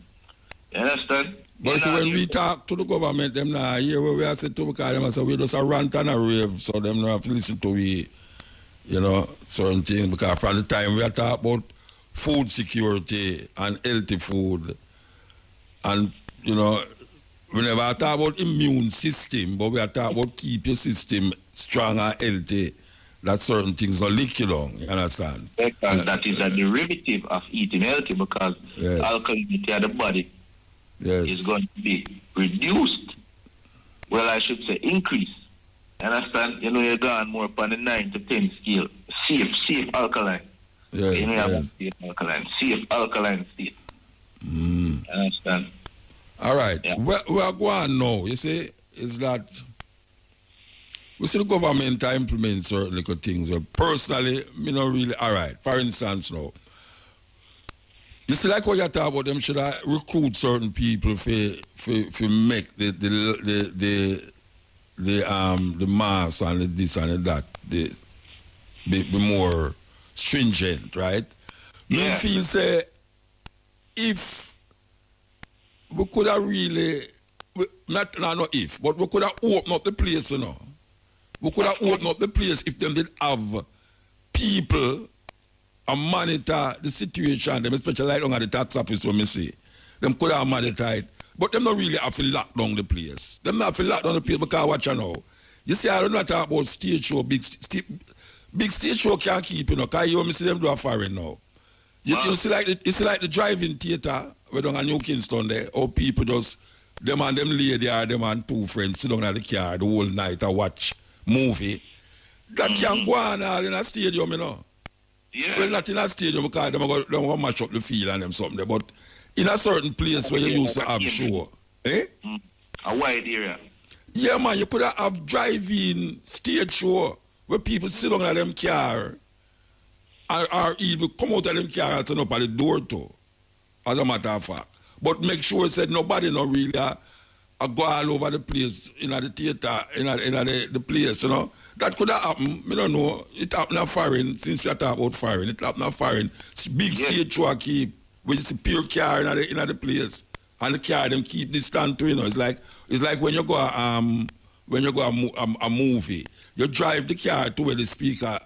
You understand? But so when we talk to the government, them now hear what we are saying to because them say we just a rant and a rave, so them not have to listen to we, certain things. Because from the time we are talking about food security and healthy food, and we never talk about immune system, but we are talking about keep your system strong and healthy. That certain things don't leak you long, you understand? And that is a derivative of eating healthy because alkalinity of the body is going to be reduced. Well, I should say increase. You understand? You're gone more upon the 9 to 10 scale. Safe alkaline. Safe alkaline state. You understand? All right. Yeah. We are going now, you see, is that we see the government implement certain little things. Personally, me not really, all right, for instance now, you see like what you talk about, them should I recruit certain people for make the mass and the this and the that, be more stringent, right? Me feel say, if we could have really, not if, but we could have opened up the place, We could have opened up the place if them did have people and monitor the situation, them especially like on the tax office when me see. Them could have monitor it. But them not really have to lock down the place. Them not have to lock down the place because watch you now. You see, I don't know talk about stage show, big stage show can't keep, because you see them do a foreign now. You see like the driving theater, we don't have New Kingston there, or people just, them and them lady or them and two friends sit down at the car the whole night and watch movie. That can't go on all in a stadium, Yeah. Well, not in a stadium because they're going to match up the field and them something. But in a certain place where you used to have show. A wide area. Yeah, man, you could have drive-in stage show where people sit down at them car or even come out of them car and turn up at the door too, as a matter of fact. But make sure said nobody not really go all over the place, in the theater, in the place, That could have happened. I don't know. It happened at foreign, since we are talking about foreign. It happened at foreign. It's big stage show keep, which is a pure car in the place. And the car them keep distance to, It's like when you go a movie, you drive the car to where the speaker,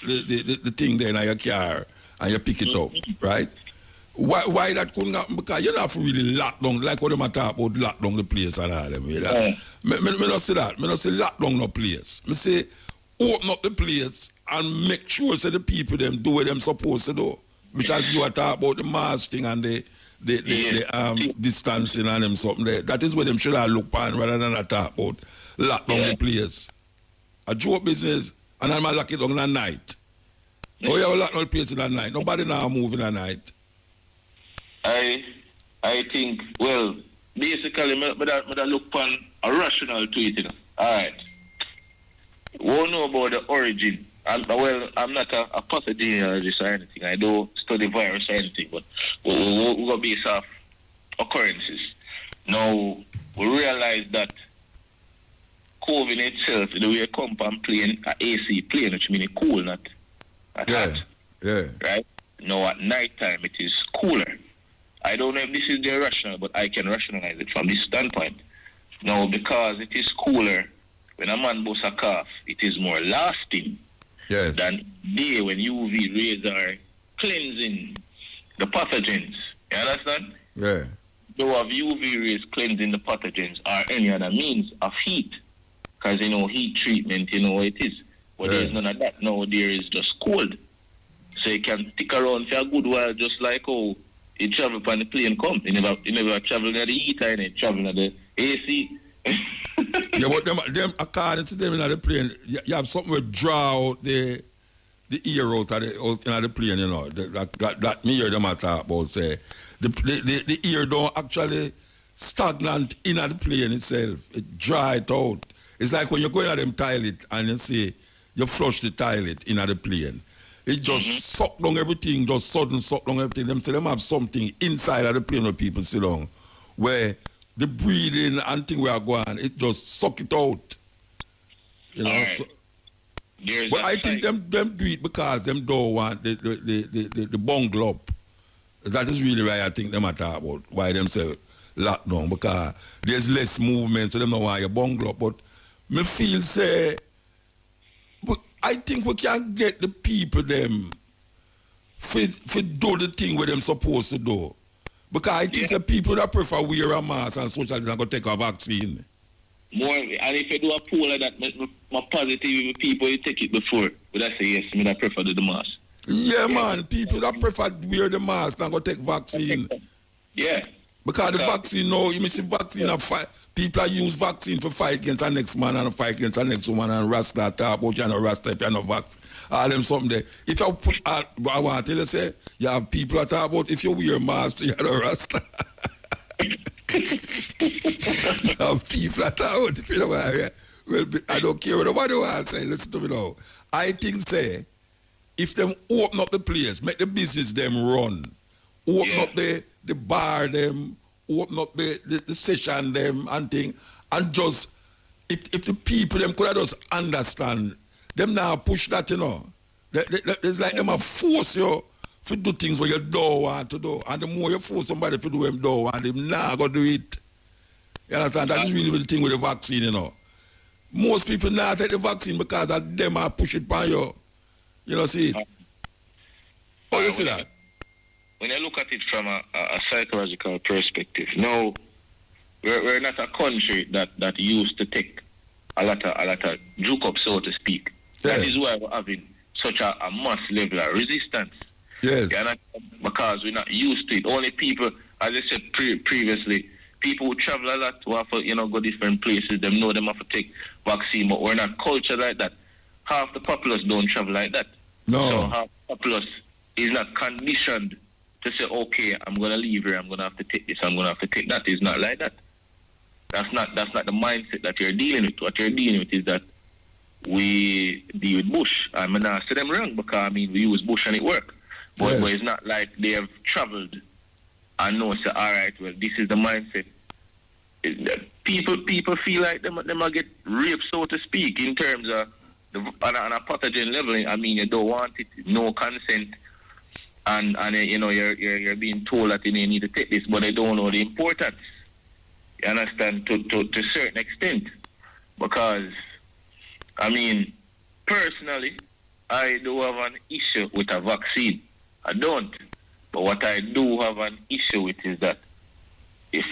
the thing there in your car, and you pick it up, right? Why that couldn't happen? Because you don't have to really lock down, like what they talk about lock down the place and all them. Me not say that. Me not say lock down no place. Me say open up the place and make sure so the people them do what them supposed to do. Which as you are talking about the mask thing and the distancing and them something there. That is what them should have look on rather than talk about lock down the place. A joke business and I'm lock it down at night. Oh, you have a lock down the place in the night. Nobody now move in the night. I think, well, basically, I look upon a rational to it. You know? All right. We won't know about the origin. I'm not a pathologist or anything. I don't study virus or anything, but we're going to base off occurrences. Now, we realize that COVID itself, the way it come from plane, an AC plane, which means cool, not hot. Yeah. Right? Now, at night time, it is cooler. I don't know if this is the irrational, but I can rationalize it from this standpoint. Now, because it is cooler, when a man busts a cough, it is more lasting than day when UV rays are cleansing the pathogens. You understand? Yeah. Though have UV rays cleansing the pathogens or any other means of heat. Because, heat treatment, it is. But there is none of that. No, there is just cold. So you can stick around for a good while, just like how you travel on the plane come. You never travel in the heater, and you travel in the AC. Yeah, but them according to them in the plane, you have something to draw out the air out in the plane, that me hear them talk about, say, the air don't actually stagnant in the plane itself. It dry it out. It's like when you go in them toilet and you see, you flush the toilet in the plane. It just suck down everything, just sudden suck down everything. Them say them have something inside of the plane where people sit down, where the breathing and thing we are going, it just suck it out. Right. So, but I think them do it because them don't want the bungle up. That is really why I think them are talking about why them say lockdown, because there's less movement, so them don't want your bungle up. But me feel say, but I think we can get the people them for do the thing where them supposed to do. Because I think the people that prefer wear a mask and social distance are going to take a vaccine. More, and if you do a poll like that, my positive people, you take it before. But I say yes, I prefer the mask. Yeah, man, people that prefer wear the mask and go take vaccine. Yeah. Because the vaccine, you see vaccine, people are use vaccine for fight against the next man and fight against the next woman and Rasta talk about you're not Rasta if you're not vaccine. All them something there. If you put, I want to tell you, say, you have people that talk about if you wear a mask, you're not Rasta. You have people that talk about if you don't wear. Well, I don't care what nobody wants to say. Listen to me now. I think, say, if them open up the place, make the business them run, open up the bar them, open up the session them and thing, and just, if the people them could have just understand, them now push that, It's like them a force you to do things where you don't want to do. And the more you force somebody to do them don't want, them now go do it. You understand? That is really the thing with the vaccine, Most people now take the vaccine because of them are push it by you. See it? Oh, you see that? When I look at it from a psychological perspective, no, we're not a country that used to take a lot of juke up, so to speak. Yeah. That is why we're having such a mass level of resistance. Yes. Because we're not used to it. Only people, as I said previously, people who travel a lot, who have to, go different places, them know them have to take vaccine, but we're not cultured like that. Half the populace don't travel like that. No. So half the populace is not conditioned to say, okay, I'm going to leave here, I'm going to have to take this, I'm going to have to take that. It's not like that. That's not the mindset that you're dealing with. What you're dealing with is that we deal with Bush. I mean, I say them wrong because, we use Bush and it work. But it's not like they have traveled and know, say, all right, well, this is the mindset. People feel like they might get raped, so to speak, in terms of on a pathogen level. You don't want it, no consent, and you're being told that you need to take this, but they don't know the importance. You understand, to a certain extent, because personally, I do have an issue with a vaccine. I don't, but what I do have an issue with is that if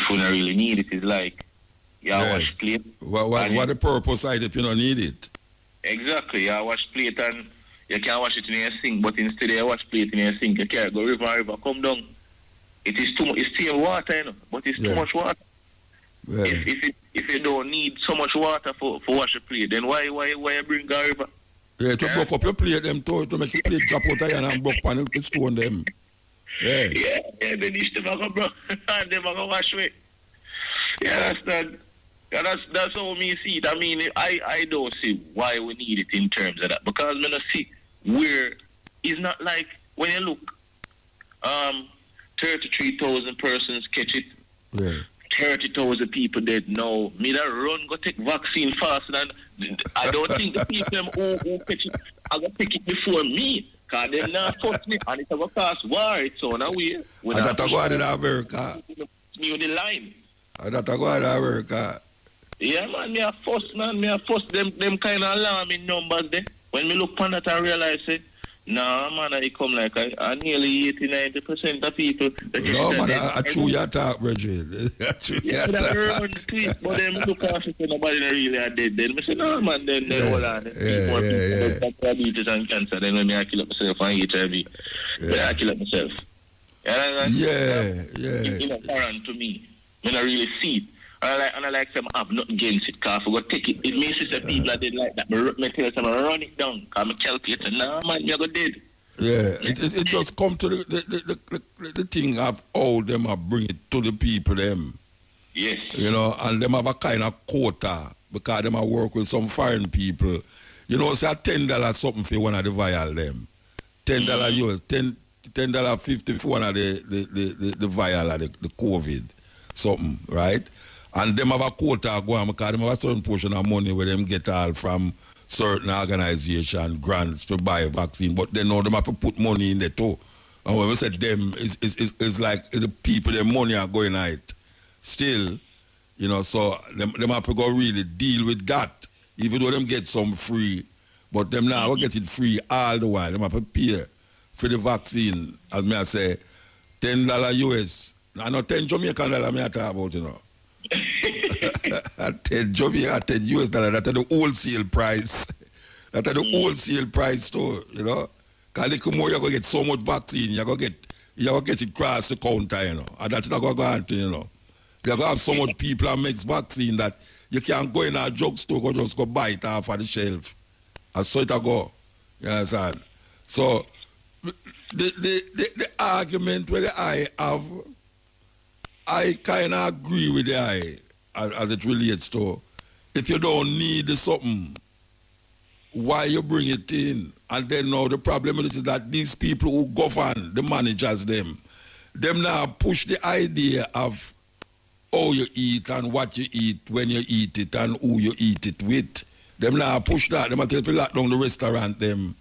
we don't really need it, it's like wash clean. What the purpose side if you don't need it? Exactly. You wash plate and you can't wash it in your sink, but instead you wash plate in your sink, you can't go river, come down. It is too much. It's still water, but it's too much water. Yeah. If you don't need so much water for wash a plate, then why you bring a river? Yeah, to broke up your plate them to make your plate drop out again and broke pan and stone them. Yeah. Yeah, then you still go bro and them go wash away. Yeah, that's how me see it. I mean, I don't see why we need it in terms of that. Because when I see where it's not like when you look 33,000 persons catch it. Yeah. 30,000 people dead now. Me that run go take vaccine fast, and I don't think the people them who catch it are gonna take it before me. Cause them not force me, and it's a fast war. It's on a way. And that go on in America. Me on the line. And that go on in America. Yeah, man. Me a fuss them kind of alarming numbers there. When me look on that, I realize it. No, man, I come like nearly 80-90% of people. No, man, I chew your talk, Bridget. Yeah, that run tweet, but then look after it, nobody really are dead. Then I say, no, man, then hold on. More people have diabetes and cancer. Then when I kill up myself and HIV, then I kill up myself. It's apparent to me. When I really see it. And I like some have nothing against it, because I forgot take it. It means it's the people that did like that. Me tell them, run it down, because I calculate it. Nah, man, you're dead. Yeah, it just come to the thing of how them are bring it to the people, them. Yes. You know, and them have a kind of quota, because them are work with some foreign people. You know, say $10 something for one of the vial, them. $10 US, $10.50 for one of the vial of the COVID, something, right? And them have a quota go on because them have a certain portion of money where them get all from certain organization, grants to buy vaccine. But they know them have to put money in there too. And when we say them, it's like the people, their money are going out. Still, you know, so them have to go really deal with that. Even though them get some free, but them now will get it free all the while. Them have to pay for the vaccine. As me I say, $10 US. I know 10 Jamaican dollars me I talk about, you know. 10 Jamaican, 10 US dollars, that's the wholesale price. That's the wholesale price too, you know. Because little more you're going to get so much vaccine, you're going to get it across the counter, you know. And that's not going to go on to, you know. You're going to have so much people that makes vaccine that you can't go in a drugstore or just go buy it off of the shelf. And so it'll go. You understand? So, the argument where the I have, I kind of agree with the I as it relates to if you don't need something, why you bring it in? And then now the problem is that these people who govern, the managers, them now push the idea of how you eat and what you eat, when you eat it and who you eat it with. Them now push that. Them tell people lock down the restaurant, them.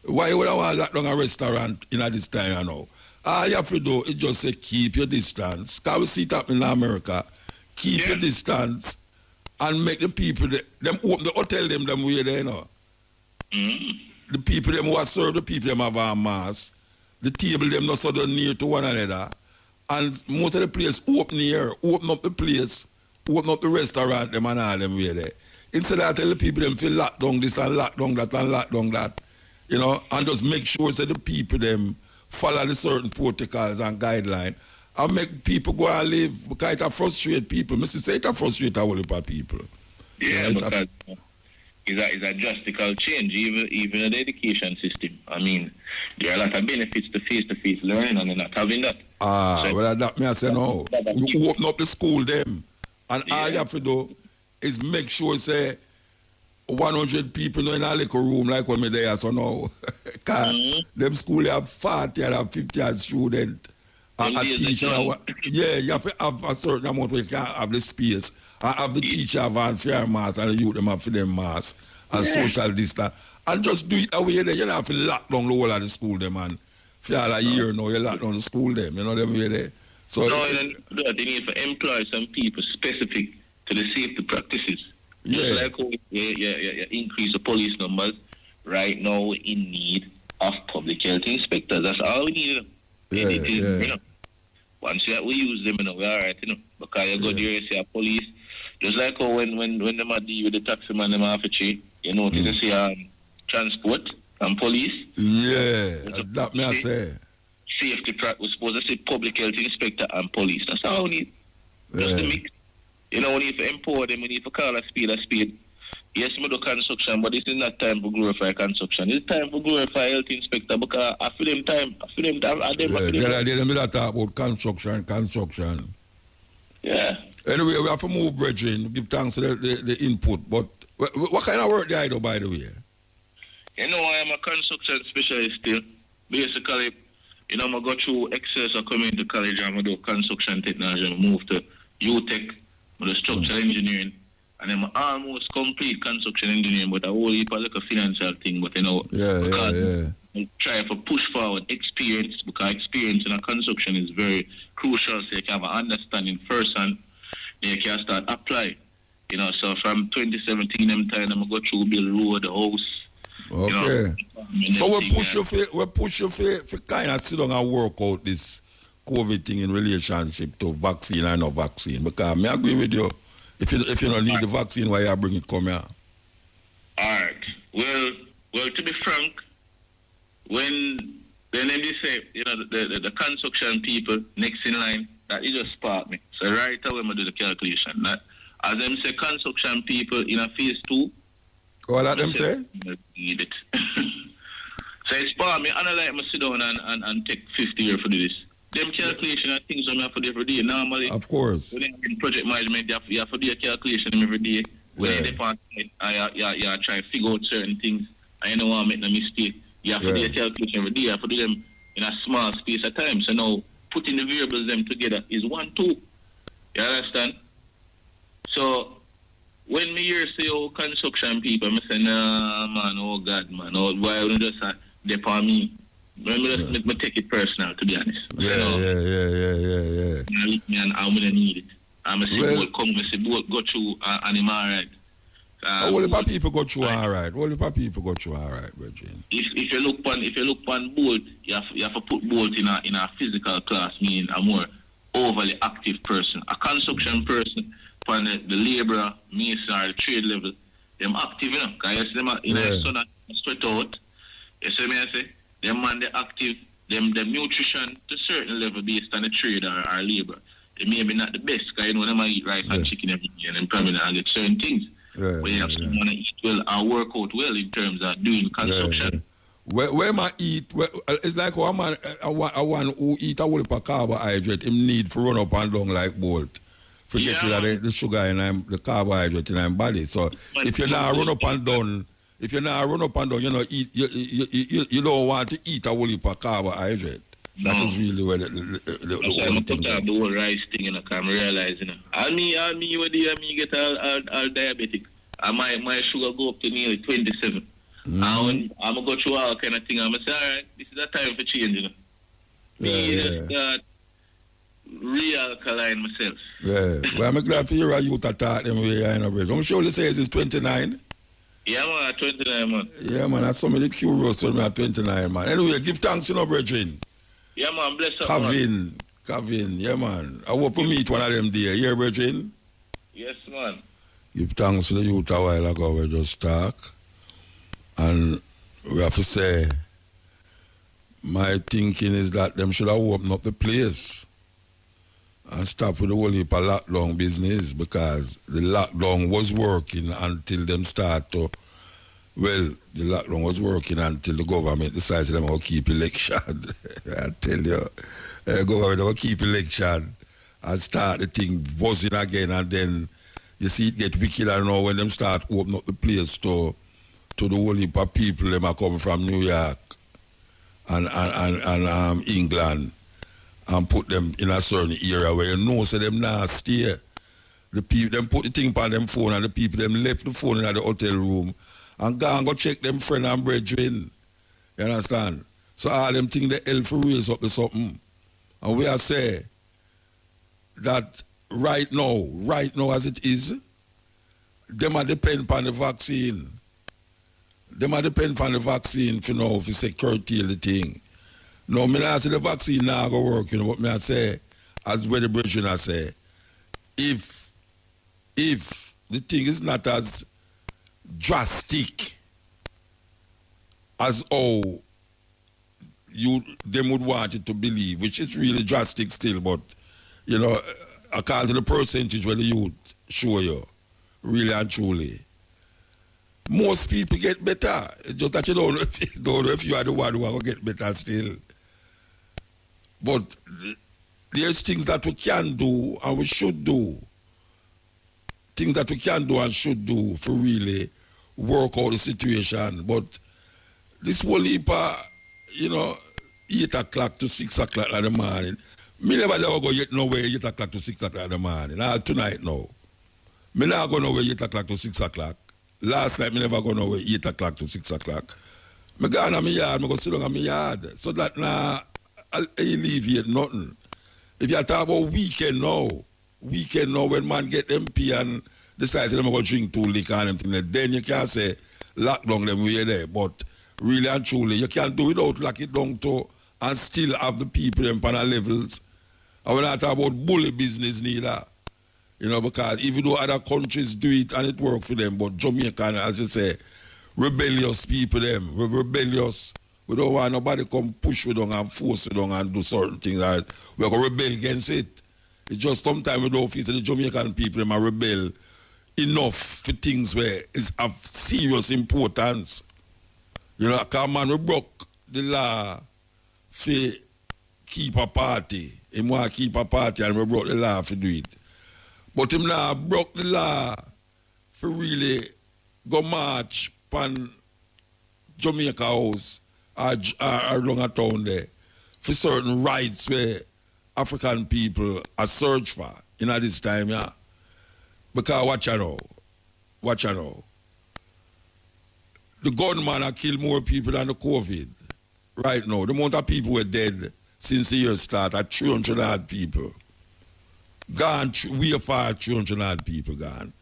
Why would I want to lock down a restaurant in this time, you know? All you have to do is just say keep your distance. Because we see it happen in America. Keep your distance and make the people, them open the hotel them way there, you know. The people them who are served, the people them have a mask. The table them not so near to one another. And most of the place open up the place, open up the restaurant them and all them way there. Instead of tell the people them feel lock down this and lock down that and lock down that. You know, and just make sure that the people them follow the certain protocols and guidelines and make people go and live because it frustrate people. Mr. Say it frustrate a whole heap of people. Yeah, because it's a drastical change, even in the education system. I mean, there are a lot of benefits to face-to-face learning and they're not having that. Well, that me I say no. You open up the school them and all you have to do is make sure say 100 people in a little room like when me there, so now. Because them school have 40 and 50 students. And a teacher, you have to have a certain amount where you can have the space. And have the teacher have on fair mask and the youth them have for them mask and social distance. And just do it away there. You don't have to lock down the whole of the school them and for all a year now you lock down the school them. You know them way there. So they need to employ some people specific to the safety practices. Just like how you increase the police numbers, right now we're in need of public health inspectors. That's all we need. You know. Once we use them, you know, we're all right, you know. Because you go there, you see a police. Just like how when them are deal with the taxi man, them have a tree, You know, to say transport and police. Yeah, that me I say. Safety track was supposed to say public health inspector and police. That's how we need. Just to mix. You know, we need to empower them, we need to call a speed a speed. Yes, we do construction, but this is not time for glorify construction. It's time for glorify health inspector because I feel them time. I feel them time. They talk about construction. Yeah. Anyway, we have to move, brethren. Give thanks to the input. But what kind of work do I do, by the way? You know, I am a construction specialist still. Basically, you know, I go through Excess or community college and I do construction technology. I move to UTech, I do structural engineering. And I'm almost complete construction engineering, but I whole heap of like a financial thing. But you know, I try to push forward experience because experience in a construction is very crucial. So you can have an understanding first and then you can start apply. You know, so from 2017, I'm go through build road, house. Okay. You know, so we push you for kind of sit down and work out this COVID thing in relationship to vaccine and no vaccine. Because I agree with you. If you don't need the vaccine, why you bring it come here? All right. Well, to be frank, when they say, you know, the construction people next in line, that it just sparked me. So right away, I do the calculation. That as them say, construction people in a phase 2. What that them say? Need it. So it's sparked me. I don't like me sit down and take 50 years for this. Them calculation are things I have to do every day. Normally, of course. When you're in project management, you have to do a calculation every day. When you're department, you try to figure out certain things, and you don't want to make no mistake. You have to do a calculation every day. You have to do them in a small space of time. So now, putting the variables them together is 1, 2. You understand? So, when me hear say, oh, construction people, I say, nah, man, oh, God, man, oh, why would you just depart me? Let me take it personal, to be honest. Yeah. And I'm going to need it. I'm going to say, both come, I say, both go through, and I'm all right. All the people go through all right. All the people go through all right, Virgin. If you look on board, you have to put both in a physical class, meaning a more overly active person. A construction person, on the labourer, mason, or the trade level, them active, you know, because you see them in a sun and sweat out. You see me, I say? Them man, they active, them nutrition to a certain level based on the trade or labor. They may be not the best, because you know, them eat rice and chicken every day, and them probably not get certain things. But you have someone that eat well and work out well in terms of doing construction. Where man eat, it's like one man, one who eat a whole heap of carbohydrate, him need for run up and down like Bolt. For get rid of the sugar and the carbohydrate in his body. So if you're not run up and down, you know, you don't want to eat a whole heap of carbohydrate. No. That is really where the whole thing is. The whole rice thing, you know, because I'm realizing, you know. And me, you get all diabetic. And my sugar go up to nearly 27. And when I'm going to go through all kind of thing, I'm going to say, all right, this is a time for change, you know. Me just got re-alkaline myself. Yeah. Well, I'm glad to hear you talk them way, I know. I'm sure you say it's 29. Yeah, man, at 29, man. Yeah, man, that's somebody curious when I'm at 29, man. Anyway, give thanks, you know, brethren. Yeah, man, bless up, man. Kevin, yeah, man. I hope we meet one of them there. Yeah, brethren? Yes, man. Give thanks to the youth a while ago, we just talk. And we have to say, my thinking is that them should have opened up the place and stop with the whole heap of lockdown business, because the lockdown was working until them start to, well, the lockdown was working until the government decided them to keep election. I tell you, the government will keep election and start the thing buzzing again, and then you see it get wicked. I know when them start opening up the place to the whole heap of people them are coming from New York and England, and put them in a certain area where you know so them not stay. The people them put the thing on them phone, and the people them left the phone in the hotel room and go check them friend and brethren. You understand? So all them things they help to raise up to something. And we are say that right now as it is, them are depend upon the vaccine. Them are depend upon the vaccine for now, for security the thing. No, me not say the vaccine now go work, you know, but me I say, as where the brethren I say, if the thing is not as drastic as how them would want it to believe, which is really drastic still, but, you know, according to the percentage where the youth show you, really and truly, most people get better. It's just that you don't know if you are the one who are going to get better still. But there's things that we can do and we should do. Things that we can do and should do for really work out the situation. But this whole heap of, you know, 8 o'clock to 6 o'clock in the morning, me never go yet nowhere 8 o'clock to 6 o'clock in the morning. Tonight now. Me not go nowhere 8 o'clock to 6 o'clock. Last night, me never go nowhere 8 o'clock to 6 o'clock. Me go on my yard, me go sit down on my yard. So that now, I'll alleviate nothing. If you talk about weekend now when man get MP and decide them go drink 2 liquor and everything, then you can't say lock down them way there. But really and truly, you can't do without lock it down too and still have the people in panel levels. And when I talk about bully business neither, you know, because even though other countries do it and it work for them, but Jamaican, as you say, rebellious people them, we're rebellious. We don't want nobody come push we down and force we down and do certain things. We're going to rebel against it. It's just sometimes we don't feel that the Jamaican people them are rebel enough for things where it's of serious importance. You know, because man, we broke the law for keep a party. He want to keep a party and we broke the law for do it. But him now broke the law for really go march pan Jamaica House or along a town there for certain rights where African people are search for in this time, yeah. Because watch out now. The gunman have killed more people than the COVID. Right now, the amount of people were dead since the year started are 300 odd people. Gone, we are far 300 odd people gone.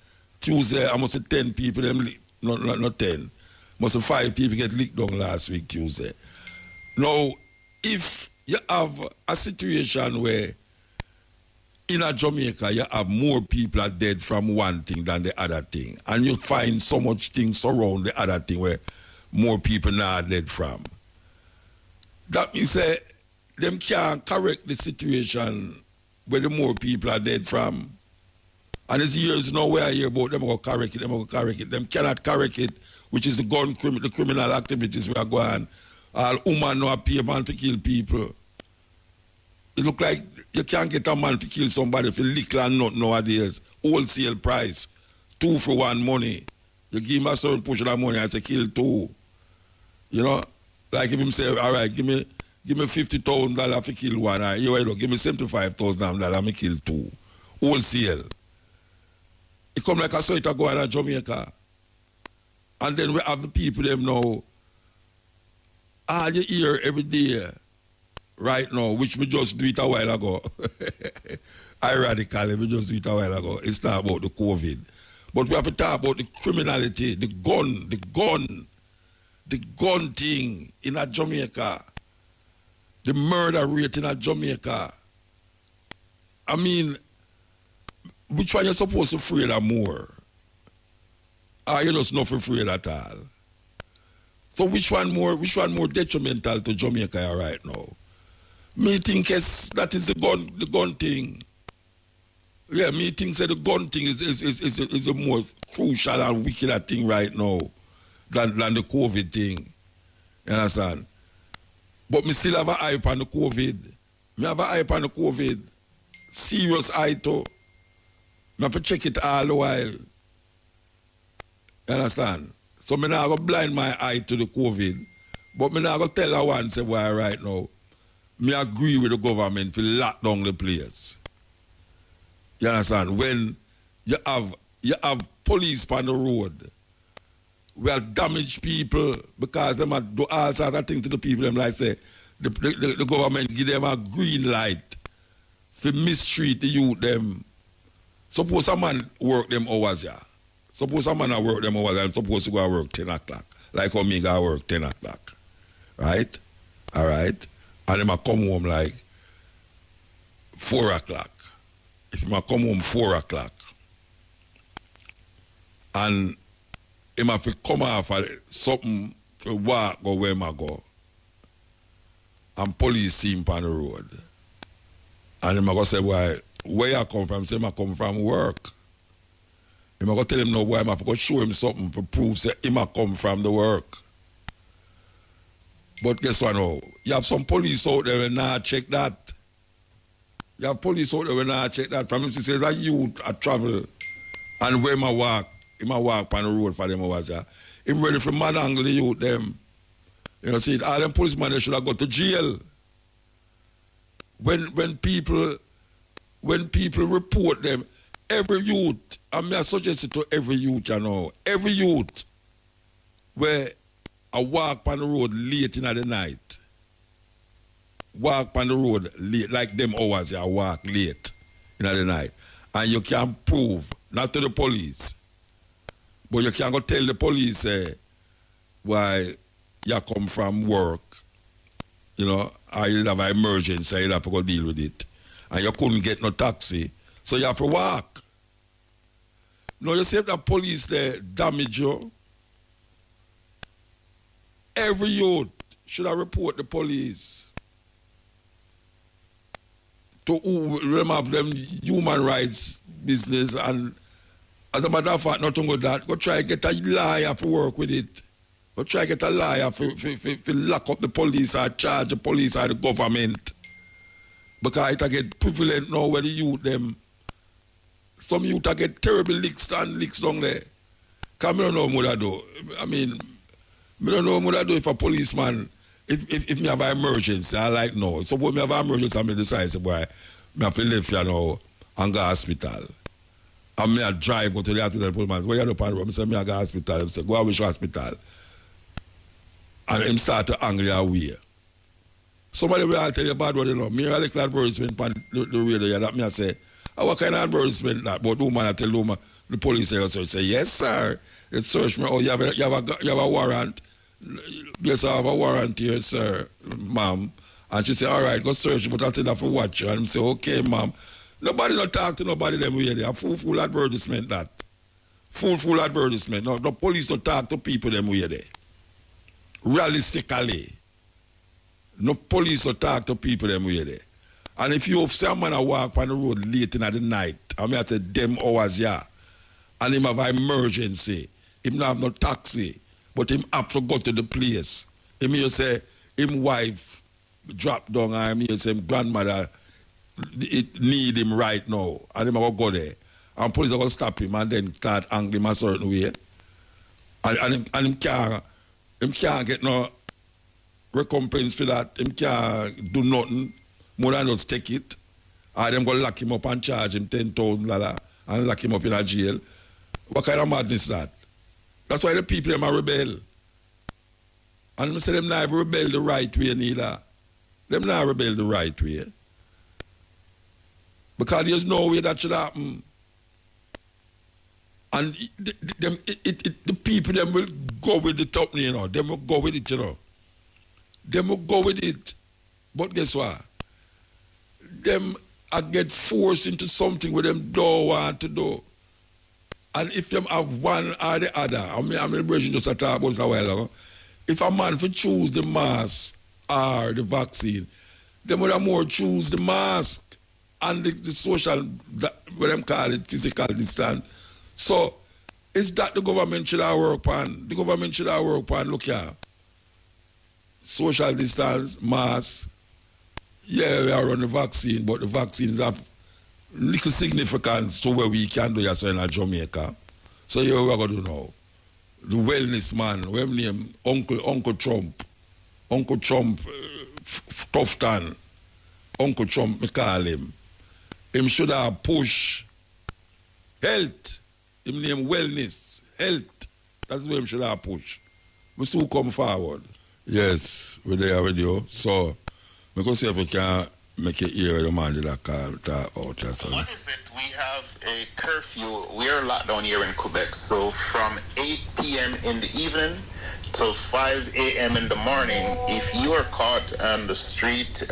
Tuesday, I must say 10 people, not 10. Must have 5 people get licked down last week, Tuesday. Now, if you have a situation where in a Jamaica, you have more people are dead from one thing than the other thing, and you find so much things around the other thing where more people now are dead from, that means them can't correct the situation where the more people are dead from. And it's years now where I hear about them going to correct it. Them cannot correct it, which is the criminal activities we are going. All women know a pay man to kill people. It look like you can't get a man to kill somebody for liquor and not nowadays. Wholesale price, 2 for 1 money. You give him a certain portion of money and say kill 2. You know? Like if him say, all right, give me $50,000 to kill 1. Right, you know, give me $75,000 to kill 2. Wholesale. It come like I saw it go in Jamaica. And then we have the people them now. All you hear every day, right now, which we just do it a while ago. Ironically, we just do it a while ago. It's not about the COVID. But we have to talk about the criminality, the gun thing in a Jamaica. The murder rate in a Jamaica. I mean, which one you're supposed to afraid of more? Or you just not afraid at all? So which one more detrimental to Jamaica right now? Me think that is the gun thing. Yeah, me think that the gun thing is the most crucial and wicked thing right now than the COVID thing. You understand? But me still have an eye on the COVID. Me have an eye on the COVID. Serious eye too. I have to check it all the while. You understand? So me not going to blind my eye to the COVID. But me not going to tell her one say why right now. Me agree with the government to lock down the place. You understand? When you have police on the road, will damage people because they might do all sorts of things to the people. Them like say the government give them a green light to mistreat the youth them. Suppose a man work them hours, yeah. Suppose a man work them hours and supposed to go work 10 o'clock. Like how me go work 10 o'clock. Right? All right? And them a come home like 4 o'clock. If you come home 4 o'clock and him have to come off of something to walk or where I go. And police see him on the road. And him go say, why, where you come from? Say, I come from work. Him go tell him no, why I have to go show him something to prove say him come from the work. But guess what now? You have some police out there and not check that. You have police out there and not check that. From him to say that youth a travel and where I walk on the road for them was there. Him ready for man angle the youth them. You know, see, all them policemen they should have got to jail. When people report them, every youth, I mean I suggest it to every youth, you know, every youth where I walk on the road late in the night. Walk on the road late, like them hours I walk late in the night. And you can prove, not to the police, but you can go tell the police why you come from work, you know, or you have an emergency, you have to go deal with it. And you couldn't get no taxi, so you have to walk. No, you see if the police damage you, every youth should have report the police to who them have them human rights business, and as a matter of fact, nothing with that. Go try to get a liar to work with it. Go try to get a liar to lock up the police or charge the police or the government. Because it get prevalent now where the youth them. Some youth get terribly licks down there. Because I don't know what I do. I mean, I don't know what I do if a policeman, if me have an emergency, I like no. So when me have an emergency, I decide, boy, me have to live here now and go to hospital. And me I drive go to the hospital, policeman, where you do pan road? I say, me I go to hospital. I say, go away to hospital. And him start to angry away. Somebody will tell you bad word, you know. Me a little advertisement on the radio, that me I say, what kind of advertisement that? But the woman I tell the woman, the police say, yes, sir. It search me. Oh, you have a warrant. Yes, I have a warrant here, sir, ma'am. And she say, all right, go search, but I tell her for watch you. And I say, okay, ma'am. Nobody don't talk to nobody them way there. A full advertisement that. Full advertisement. No, the police don't talk to people them way there. Realistically. No police don't talk to people them way there. And if you see a man walk on the road late in the night, I mean, I say them hours, yeah, and him have an emergency, him not have no taxi, but him have to go to the place. Him you say, him wife drop down, and him say, him grandmother, it need him right now, and him have to go there. And police are going to stop him and then start angling him a certain way. And him can't get no recompense for that. Him can't do nothing more than just take it. Or them go lock him up and charge him $10,000 and lock him up in a jail. What kind of madness is that? That's why the people them are rebel. And I say them not rebel the right way neither. Them not rebel the right way. Because there's no way that should happen. And the people them will go with the top, you know. Them will go with it, you know. Them will go with it. But guess what? Them I get forced into something where them don't want to do. And if them have one or the other, I mean the version just talked about a while ago. If a man for choose the mask or the vaccine, them would have more choose the mask and the social, what them call it, physical distance. So it's that the government should have work on. The government should have work on, look here, social distance, mask. Yeah, we are on the vaccine, but the vaccines have little significance to where we can do yourself in Jamaica. So here we are going to do now. The wellness man, we have named Uncle Trump. Uncle Trump, Tufton. Uncle Trump, we call him. Him should have push health. Him name wellness, health. That's where him should have push. We still come forward. Yes, we're there with you. So, because see if we can make it hear the man that call talk out. What is it? We have a curfew. We are locked down here in Quebec. So from 8 p.m. in the evening till 5 a.m. in the morning, if you are caught on the street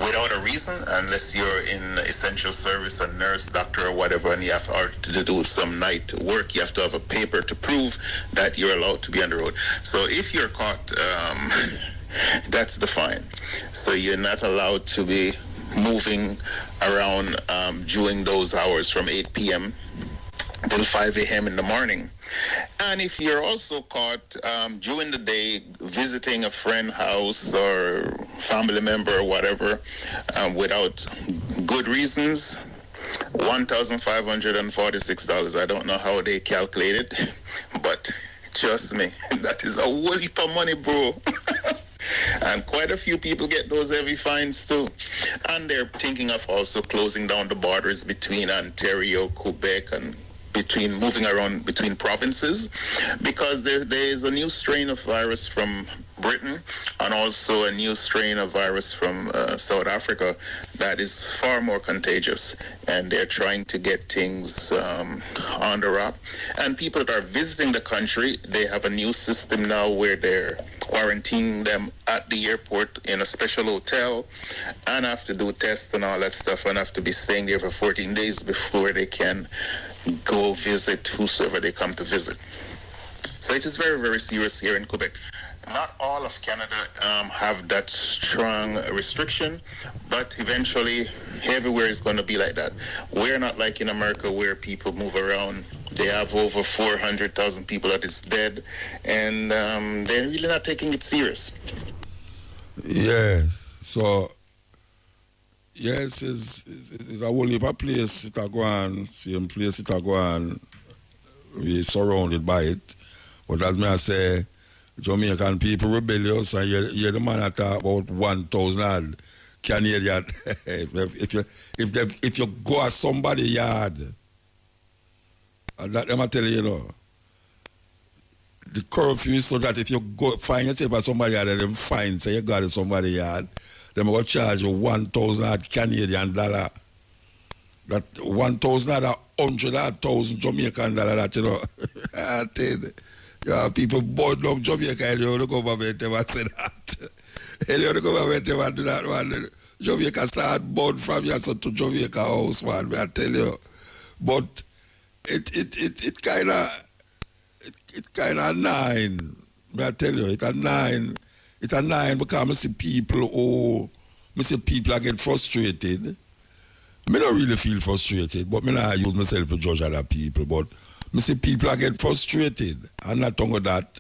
without a reason, unless you're in essential service, a nurse, doctor, or whatever, and you have to do some night work. You have to have a paper to prove that you're allowed to be on the road. So if you're caught, that's the fine. So you're not allowed to be moving around during those hours from 8 p.m. till 5 a.m. in the morning. And if you're also caught during the day visiting a friend's house or family member or whatever without good reasons, $1,546. I don't know how they calculate it, but trust me, that is a whole heap of money, bro. And quite a few people get those heavy fines too. And they're thinking of also closing down the borders between Ontario, Quebec, and moving around between provinces, because there is a new strain of virus from Britain and also a new strain of virus from South Africa that is far more contagious, and they're trying to get things on the wrap. And people that are visiting the country, they have a new system now where they're quarantining them at the airport in a special hotel and have to do tests and all that stuff and have to be staying there for 14 days before they can go visit whosoever they come to visit. So it is very, very serious here in Quebec. Not all of Canada have that strong restriction, but eventually everywhere is going to be like that. We're not like in America where people move around. They have over 400,000 people that is dead, and they're really not taking it serious. Yeah, so yes, it's a whole heap of place it a go on, same place it a go on, we're surrounded by it. But as me I say, Jamaican people rebellious, and you're the man that talk about 1,000 Canadian. if you go at somebody's yard, and that them I tell you, the curfew is so that if you go find yourself at somebody's yard and them find say you got at somebody's yard, them will charge you 1,000 Canadian dollar. That 1,000 or 100,000 Jamaican dollar. That I tell you. Yeah, people board up Jamaica and the government never say that. And the government never do that one. Jamaica start board from your son to Jamaica house, man, I tell you. But it kinda nine. I tell you, it's a nine because I see people are getting frustrated. I don't really feel frustrated, but I don't use myself to judge other people. But I see people are getting frustrated, and not only that,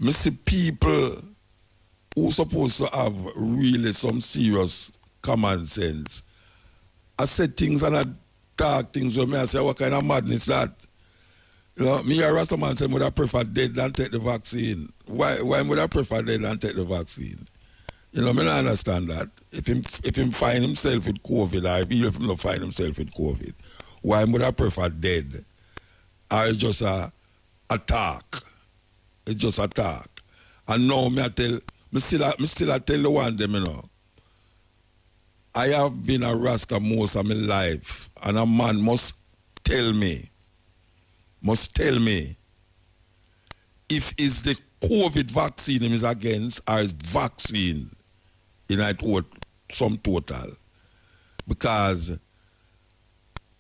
I see people who supposed to have really some serious common sense. I said things and I talk things where I say, what kind of madness that? You know, me a Rasta man say, would I prefer dead than take the vaccine? Why would I prefer dead than take the vaccine? You know, I don't understand that. If him find himself with COVID, or even if him not find himself with COVID, why would I prefer dead? Or it's just a talk. It's just a talk. And now me still tell the one them, you know. I have been a Rasta most of my life, and a man must tell me if it's the COVID vaccine him is against or is vaccine in it some total. Because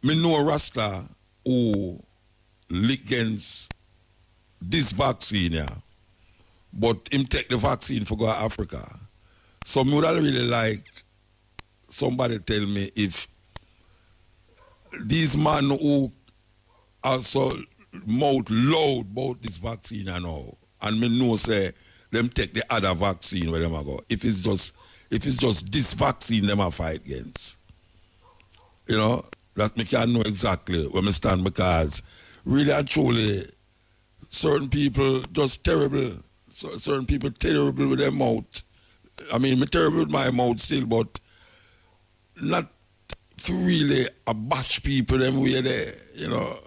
me know a Rasta who against this vaccine, yeah, but him take the vaccine for go to Africa. So me would really like somebody tell me if these men who are so mouth loud about this vaccine and all, and me know say them take the other vaccine where them go. If it's just this vaccine them a fight against. You know, that me can know exactly where me stand, because really and truly certain people just terrible. So, certain people terrible with their mouth. I mean, me terrible with my mouth still, but not to really bash people them way there, you know,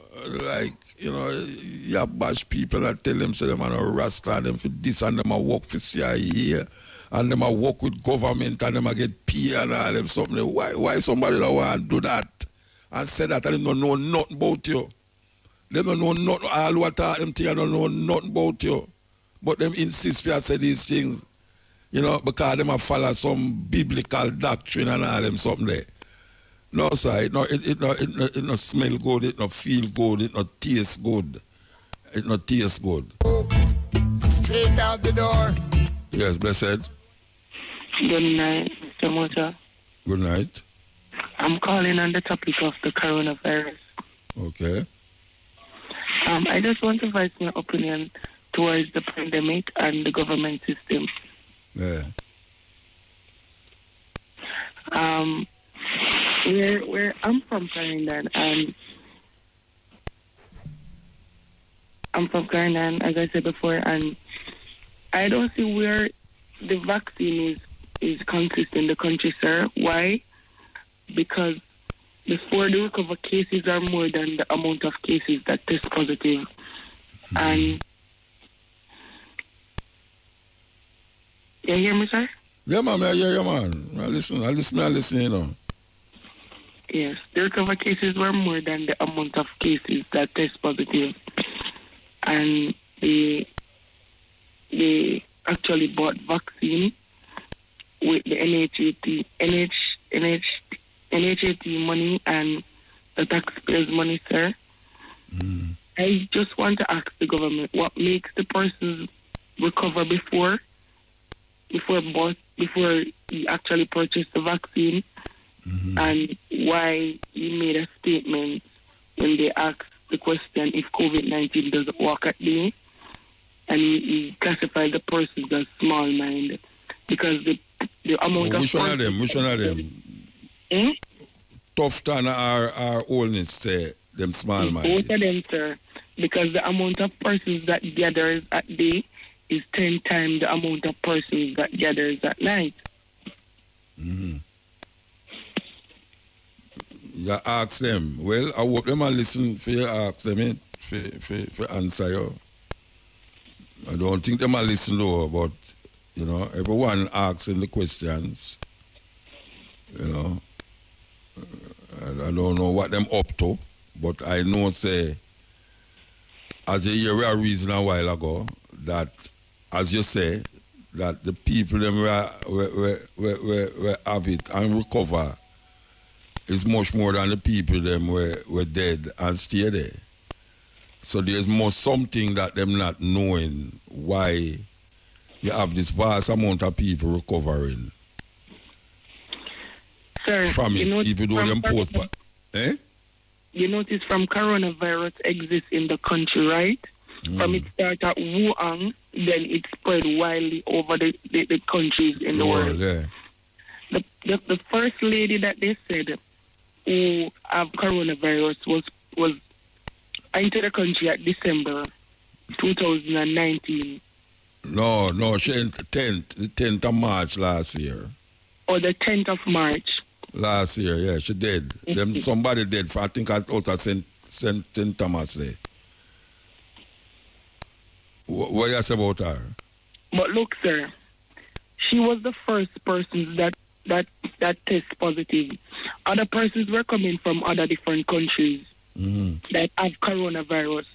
like, you know, you bash people that tell them so them are a Rasta and them for this and them a work for CIA and them a work with government and them a get pay and all them something. Why somebody don't want to do that and say that and they don't know nothing about you? They don't know nothing, all what them things, don't know nothing about you. But them insist for say these things. You know, because them a follow some biblical doctrine and all them something there. No, sir, it no smell good, it no feel good, it no taste good. It no taste good. Straight out the door. Yes, blessed. Good night, Mr. Mota. Good night. I'm calling on the topic of the coronavirus. Okay. I just want to voice my opinion towards the pandemic and the government system. Yeah. Where I'm from Clarendon, and I'm from Clarendon, as I said before, and I don't see where the vaccine is consistent in the country, sir. Why? Because before the recovered cases are more than the amount of cases that test positive. And you hear me, sir? Yeah, man, I hear you, man. I listen, you know. Yes, the recovered cases were more than the amount of cases that test positive. And they actually bought vaccine with the NHAT money and the taxpayers' money, sir. I just want to ask the government what makes the person recover before he actually purchased the vaccine, and why he made a statement when they asked the question if COVID-19 doesn't work at day, and he classified the persons as small mind because the amount of... Which one of them? Hmm? Tough Turner or Oldness say them small mind. Both of them, sir, because the amount of persons that gathers at day is 10 times the amount of persons that gathers at night. You ask them. Well, I hope them and listen for you ask them for answer you. I don't think them will listen though, but you know, everyone asking the questions. You know. I don't know what them up to, but I know say as you hear a reason a while ago that as you say that the people them were have it and recover is much more than the people them were dead and stay there. So there's more something that them not knowing why you have this vast amount of people recovering. Sir, from it, even though them post back. You notice from coronavirus exists in the country, right? From it started at Wuhan, then it spread widely over the countries in the world. Yeah. The first lady that they said who have coronavirus was into the country at December 2019. No, she the 10th of March last year. Or the 10th of March. Last year, yeah, she did. Them somebody did. I think I thought I St. Thomas there. What you say about her? But look, sir, she was the first person that test positive. Other persons were coming from other different countries that have coronavirus,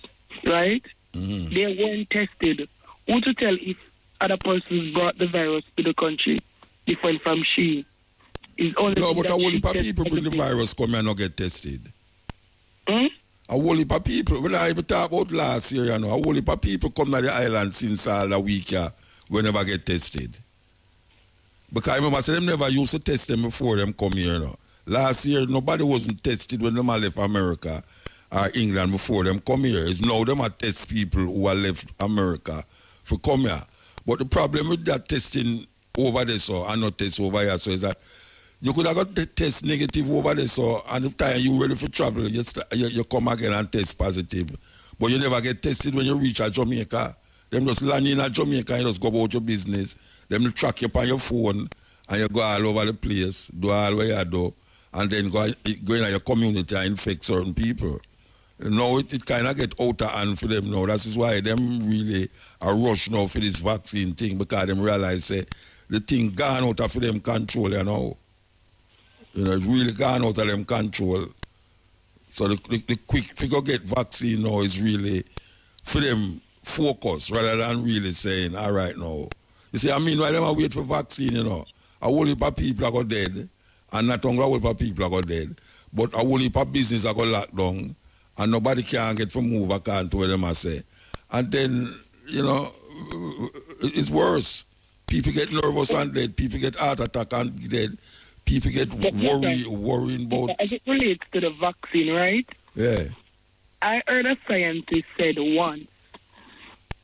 right? They weren't tested. Who to tell if other persons brought the virus to the country different from she? No, but a whole heap of people bring the virus come and not get tested. A whole heap of people, when I even talk about last year, you know, a whole heap of people come to the island since all the week, we never get tested. Because I remember, them never used to test them before them come here, you know. Last year, nobody wasn't tested when them left America or England before them come here. It's now them are test people who are left America for come here. But the problem with that testing over there, so, and not test over here, so is that you could have got the test negative over there, so and the time you ready for travel, you come again and test positive. But you never get tested when you reach a Jamaica. Them just land in a Jamaica and just go about your business. Them track you on your phone and you go all over the place, do all what you do, and then go in your community and infect certain people. Now it kind of get out of hand for them now. That is why them really are rush now for this vaccine thing, because them realize the thing gone out of them control, you know. You know, it's really gone out of them control. So the quick figure get vaccine now is really for them focus rather than really saying, all right now, You see, I mean, why them wait for vaccine, you know? A whole heap of people are go dead, and not only a whole heap of people are go dead, but a whole heap of business are go locked down, and nobody can get from move account to what them I say. And then, you know, it's worse. People get nervous and dead. People get heart attack and dead. People get worrying about... As it relates to the vaccine, right? Yeah. I heard a scientist said once,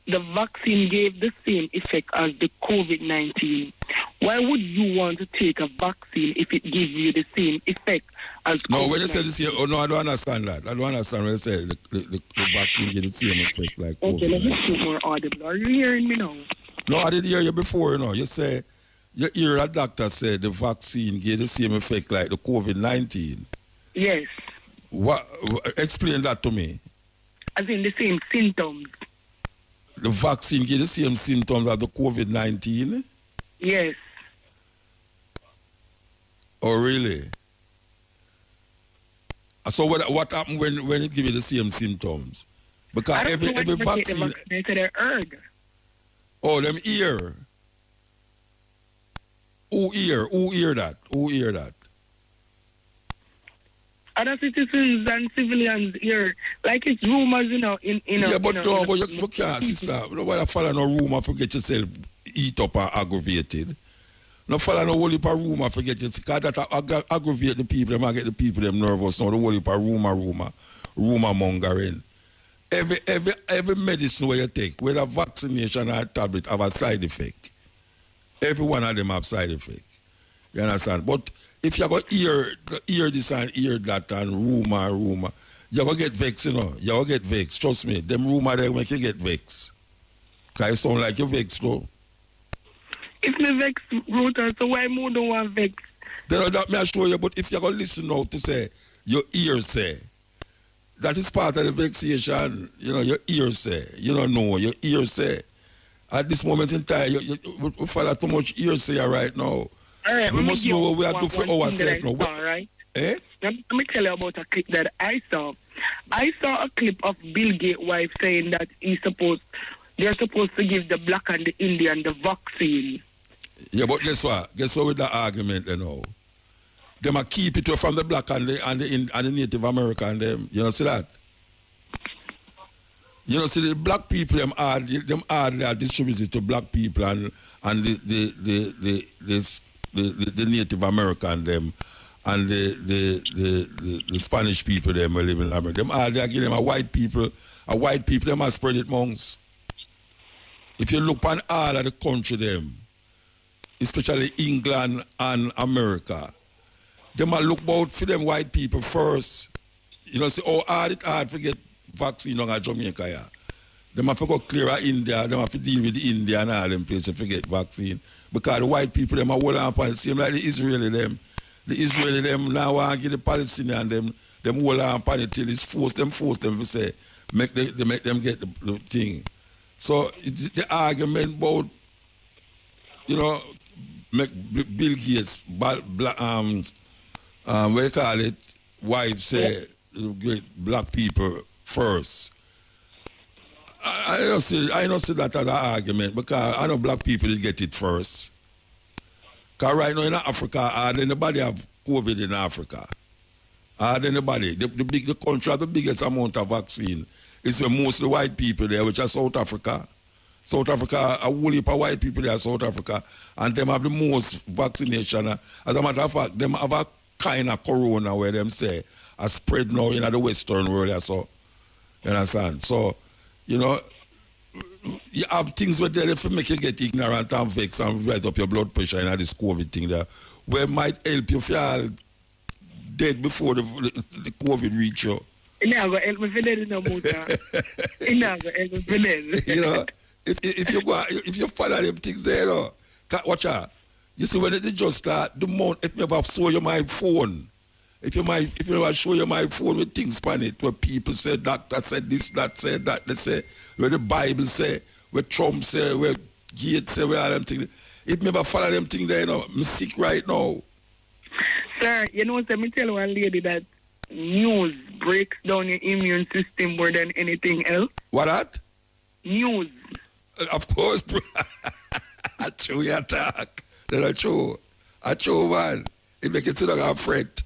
the vaccine gave the same effect as the COVID-19. Why would you want to take a vaccine if it gives you the same effect as COVID-19? No, when they say the same, no, I don't understand that. I don't understand when they say the vaccine gives the same effect like COVID-19. Okay, let me speak more audible. Are you hearing me now? No, I did hear you before, you know. You say, you hear a doctor say the vaccine gave the same effect like the COVID-19. Yes. Explain that to me. As in the same symptoms. The vaccine gave the same symptoms as the COVID-19? Yes. Oh, really? So what happened when it gives you the same symptoms? Because every vaccine... They said I heard. Oh, them ear. Who hear that? Other citizens and civilians here, like it's rumors, you know, but you can't, sister. Nobody follow no rumor for get yourself eat up or aggravated. No follow no whole heap of rumor for get yourself, because that aggravate the people, them get the people them nervous. No, the whole heap of rumor mongering. Every medicine where you take, whether vaccination or tablet, have a side effect. Every one of them have side effect. You understand? But if you got hear this and hear that and rumor, you're going to get vexed, you know. You're going to get vexed. Trust me. Them rumor, they make you get vexed. Because it sound like you're vexed, though. If me vexed, Rota, so why more don't want vexed? Then that may I show you, but if you're going to listen now to say, your ear say, that is part of the vexation, you know, your ear say. You don't know, your ear say. At this moment in time, we follow too much ear say right now. All right, we must know what we are doing for ourselves now. Right? Eh? Let me tell you about a clip that I saw. I saw a clip of Bill Gates' wife saying that they're supposed to give the black and the Indian the vaccine. Yeah, but guess what? Guess what with the argument, you know? They might keep it from the black and the Native American, them. You know, see that? You know, see the black people, them hardly are distributed to black people and the Native American, them, and the Spanish people, them who live in America. Them hardly give them a white people, them are spread it amongst. If you look on all of the country, them, especially England and America, they might look about for them white people first. You know, say, oh, hard to get vaccine on Jamaica, yeah. They have to go clear of India, they have to deal with India and all them places to get vaccine. Because the white people, them are hold on upon it, same like the Israeli, them. The Israeli, them now want to give the Palestinian, them hold on upon it till it's force them to say, make them get the thing. So the argument about, you know, make Bill Gates, what you call it, wife say, great black people first. I don't see that as an argument because I know black people did get it first. Because right now in Africa, hardly anybody have COVID in Africa. Hardly anybody. The country has the biggest amount of vaccine. It's mostly white people there, which are South Africa. South Africa, a whole heap of white people there, South Africa, and them have the most vaccination. As a matter of fact, them have a kind of corona where them say a spread now in the Western world. So, you understand? So, you know, you have things where they make you get ignorant and vexed and rise up your blood pressure and this COVID thing there, where might help you if you are dead before the COVID reach you. It never help me for that no more. It never help me for that. You know, if you follow them things there, you know, watch out. You see when it just start, the month, if you ever show you my phone, if you ever show you my phone with things on it, where people say, doctor said this, that said that, they say, where the Bible say, where Trump say, where Gates say, where all them things, if you ever follow them things there, you know, I'm sick right now. Sir, you know, let me tell one lady that news breaks down your immune system more than anything else. What that? News. Of course, bro. I true you attack. Then I true. I true, man. It make it sit down and fret.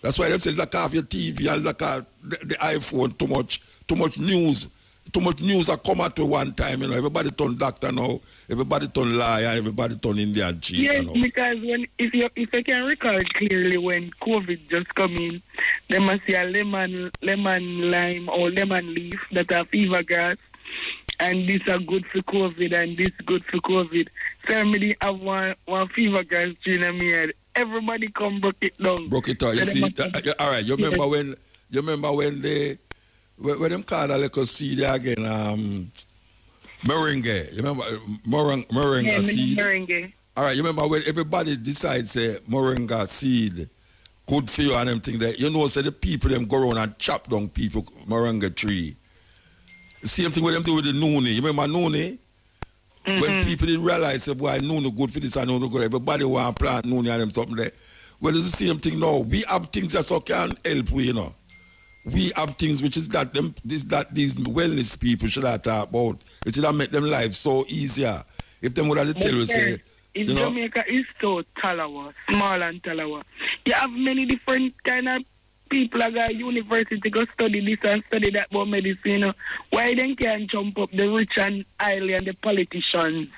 That's why them say lock off your TV and lock off the iPhone too much news. Too much news are come at one time, you know. Everybody turn doctor now, everybody turn liar, everybody turn Indian chief. Yes, you know. because if I can recall clearly when COVID just come in, they must see a lemon lime or lemon leaf that are fever gas, and this are good for COVID and this good for COVID. So I have one fever gas in my head. Everybody come broke it down. Broke it out. You see, all right. You remember when they. When them call a little seed again, meringue. You remember moringa seed? Meringue. All right, you remember when everybody decides say moringa seed good for you and them thing that you know say the people them go around and chop down people moringa tree. The same thing with them do with the nuni. You remember nuni? Mm-hmm. When people didn't realize say boy nuni good for this and nuni good, everybody want to plant nuni and them something there. Well, it's the same thing now. We have things that so can help we, you know. We have things which is that these wellness people should have talk about. It should have make them life so easier. If them would have tell us, say, in you know, Jamaica is so talawa, small and talawa. You have many different kind of people that go to university go study this and study that about medicine. You know. Why then can't jump up the rich and highly and the politicians?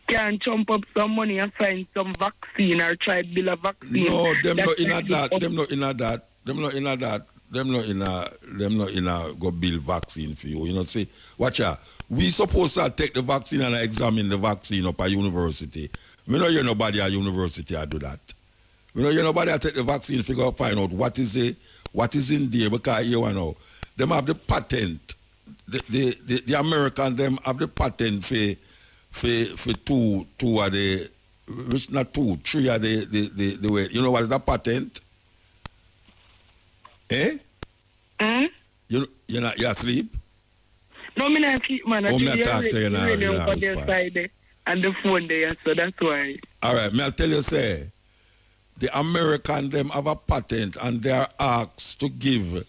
Can't jump up some money and find some vaccine or try to build a vaccine. No, them not in that. Them not in that. Them not in that. Them not in a go build vaccine for you. You know, see, watch out. We supposed to take the vaccine and examine the vaccine up at university. We know you're nobody at university I do that. We know you're nobody I take the vaccine to go find out what is in there because you know them have the patent. The American them have the patent for two of the which not two, three of the way. You know what is that patent? Eh? Hmm? You asleep? No, me not sleep, man. Oh, me talk to you now. Really over their side there, and the phone there, so that's why. All right, me I'll tell you, say, the American them have a patent and they are asked to give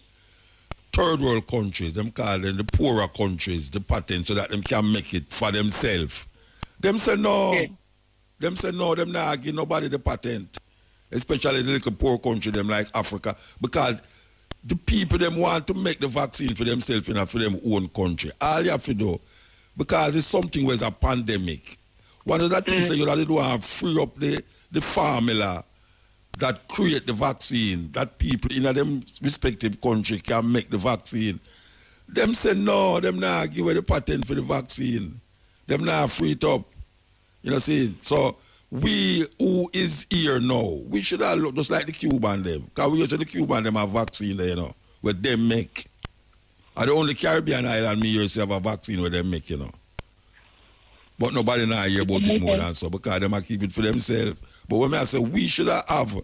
third world countries, them call them the poorer countries, the patent so that them can make it for themselves. Them say no. Yeah. Them say no, them not give nobody the patent. Especially the little poor country, them like Africa, because the people them want to make the vaccine for themselves and for them own country. All you have to do, because it's something where it's a pandemic. One of the things that you have to do is free up the formula that create the vaccine, that people in them respective country can make the vaccine. Them say no, them not give away the patent for the vaccine. Them not free it up. You know, see, so we who is here now, we should have looked just like the Cuban them. Because we used the Cuban them have vaccine there, you know, where they make. And the only Caribbean island me here have a vaccine where they make, you know. But nobody now hear about it more than so because they might keep it for themselves. But when I say we should have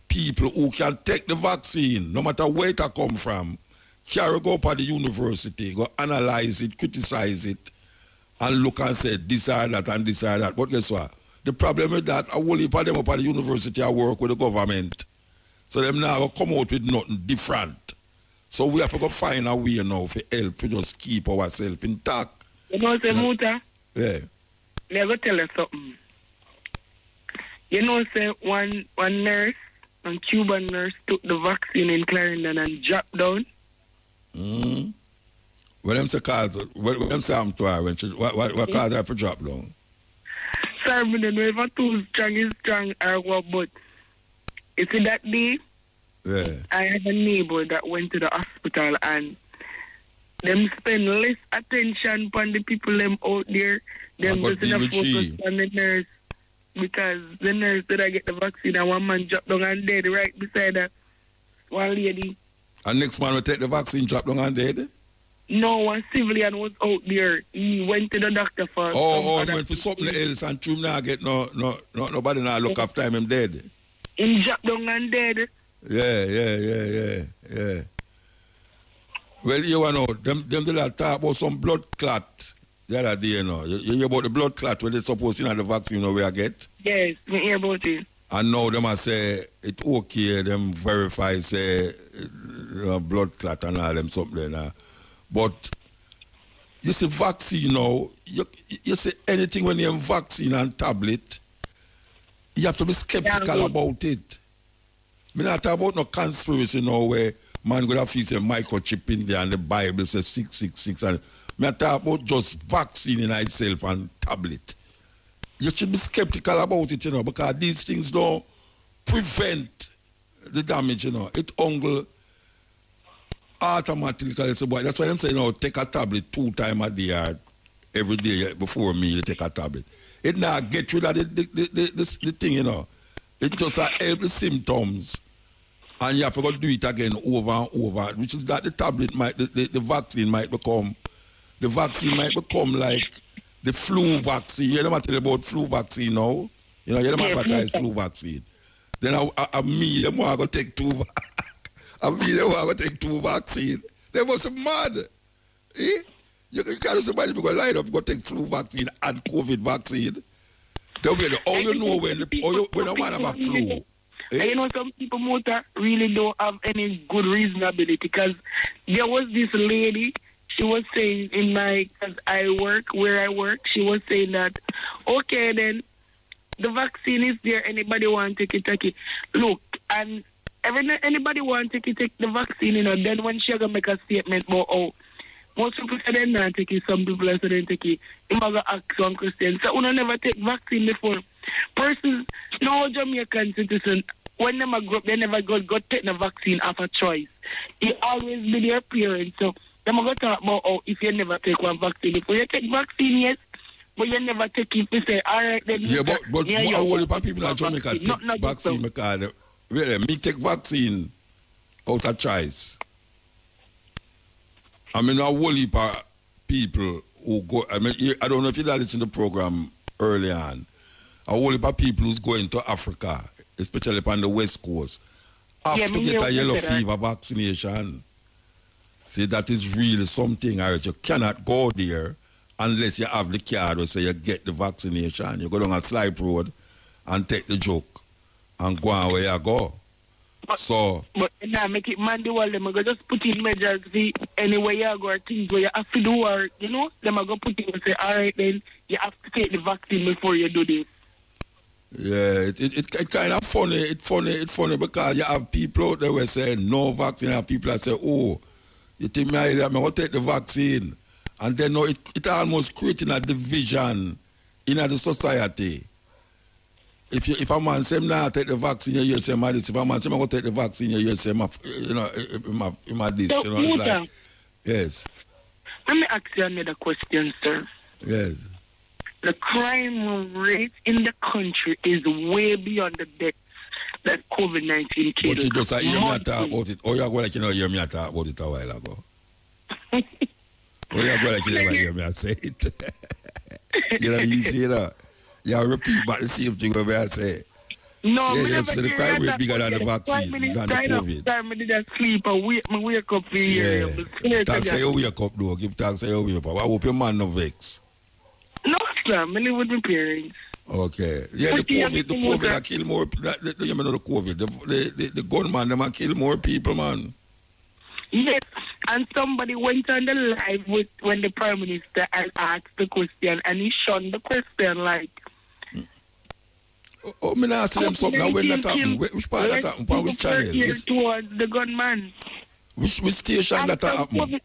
people who can take the vaccine, no matter where it come from, carry go up at the university, go analyze it, criticize it, and look and say this or that and this or that. But guess what? The problem with that, I will heap of them up at the university I work with the government. So them now go come out with nothing different. So we have to go find a way now for help to just keep ourselves intact. You know, say, Muta? Yeah. Let me tell you something. You know, say one nurse, one Cuban nurse took the vaccine in Clarendon and dropped down. Mm-hmm. When them say cause, when them say I'm to her, when she, what caused her to drop down? Sorry, I don't know if I'm too strong is strong or what, but you see that day, I had a neighbor that went to the hospital and them spend less attention on the people them out there. Them just focus on the nurse because the nurse did I get the vaccine and one man dropped down and dead right beside her, one lady. And next man will take the vaccine, drop down and dead? No, one civilian was out there. He went to the doctor for he went for something else and Trum now get nobody now look after him dead. He dropped down and dead. Yeah. Well, you know, them did talk about some blood clot the other day, you know. You hear about the blood clot where they supposed to have the vaccine, you know where I get? Yes, we hear about it. And now them I say it's okay, them verify say blood clot and all them something now. But You see vaccine now, you see anything when you have vaccine and tablet, you have to be skeptical about it. Me not talk about no conspiracy now where man gonna feel a microchip in there and the Bible says 666 and me talk about just vaccine in itself and tablet. You should be skeptical about it, because these things don't prevent the damage, It only automatically, boy. That's why I'm saying, take a tablet 2 times a day or every day before meal, you take a tablet. It now get rid of the thing, It just help the symptoms. And you have to go do it again over and over, which is that the tablet might, the vaccine might become like the flu vaccine. You know tell about flu vaccine now? You don't advertise flu vaccine. Then a meal, them want to take 2 I mean, they want to take 2 vaccines. They must be mad. Eh? You can't somebody go line up, go take flu vaccine and COVID vaccine. How you know when a man have a flu? Eh? Some people really don't have any good reasonability, because there was this lady, she was saying because where I work, she was saying that, okay then, the vaccine is there, anybody want to take it. Look, and anybody want to take the vaccine, then when she gonna make a statement about, most people say they not take it, some people say they take it. You must ask one question. So you never take vaccine before. Persons, no Jamaican citizen, when they grow up, they never go take the vaccine of a choice. It always be their parents. So they go talk about, if you never take one vaccine. Before you take vaccine, yes, but you never take it. You say, all right, then. Yeah, but how many people in Jamaica take vaccine? Because really, me take vaccine out of choice. I mean, a whole heap of people who go, I don't know if you listened to the program early on, a whole heap of people who's going to Africa, especially on the West Coast, have to get a yellow fever vaccination. See, that is really something, Irish. You cannot go there unless you have the card or say you get the vaccination. You go down a slide road and take the joke and go on where you go. But now make it man do all them go just put in measures anywhere you go or things where you have to do, or them go put in and say, all right then you have to take the vaccine before you do this. Yeah, it kind of funny. It's funny because you have people out there who say no vaccine, and people that say, oh, you think I'm going to take the vaccine, and then it almost creating a division in the society. If a man say not take the vaccine, you say this. If a man say I'm going to take the vaccine, you say this. So, like, yes. Let me ask you another question, sir. Yes. The crime rate in the country is way beyond the deaths that COVID-19 killed. But you just hear me talk about it. Or you go like you hear me talk about it a while ago. Or you go like you never hear me say it. You see that? You repeat back the same thing over I say. No, yeah, the crime rate bigger than the vaccine, than the COVID. I didn't sleep and wake up here. Yeah. Thanks say you wake up though. Give thanks say you wake up. I hope your man no vex. No, sir. I live with my parents. Okay. Yeah, the COVID I kill more. You know the COVID. The gunman them kill more people, man. Yes, and somebody went on the live when the Prime Minister had asked the question, and he shunned the question like. Oh, me not ask them something. Now when that happened? Which part that happened? On which channel? Towards the gunman. Which station that happened?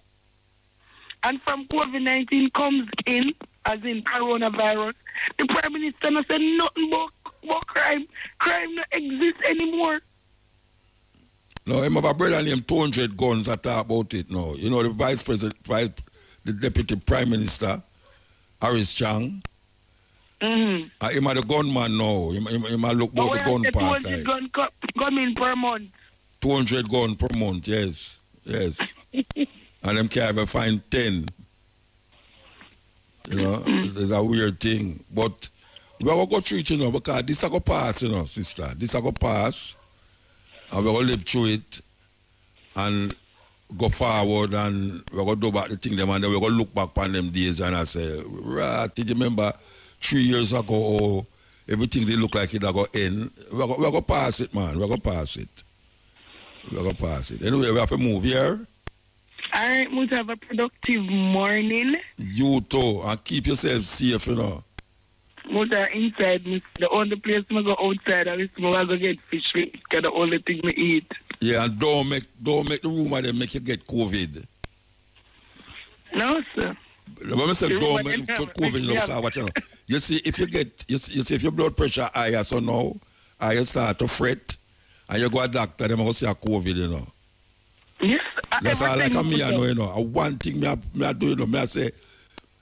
And from COVID-19 comes in, as in coronavirus, the Prime Minister no said nothing about crime. Crime don't exist anymore. No, I have a brother named 200 guns that talk about it now. You know, the Vice President, the Deputy Prime Minister, Harris Chang. Mm-hmm. Him a the gunman now. Him a look about the gun part. 200 gun in per month. 200 gun per month, yes. And them can't even find 10. You know, it's a weird thing. But we are going to go through it, because this is going to pass, sister. This is going to pass. And we're going to live through it and go forward, and we're going to do back the thing them, and then we're going to look back on them days and I say, right, did you remember 3 years ago, everything they look like it are going to end? We're going to pass it, man. We're going to pass it. Anyway, we have to move here. All right, must have a productive morning. You too, and keep yourself safe, you know. Must have inside, the only place I go outside, and I go get fish, because the only thing I eat. Yeah, and don't make the rumor they make you get COVID. No, sir. When I say don't make COVID in the car, watch out. You see, if if your blood pressure higher, so now, you start to fret, and you go to doctor, they must say COVID, you know. Yes, that's all like me, I know, you know. One thing me I do, you know, I say,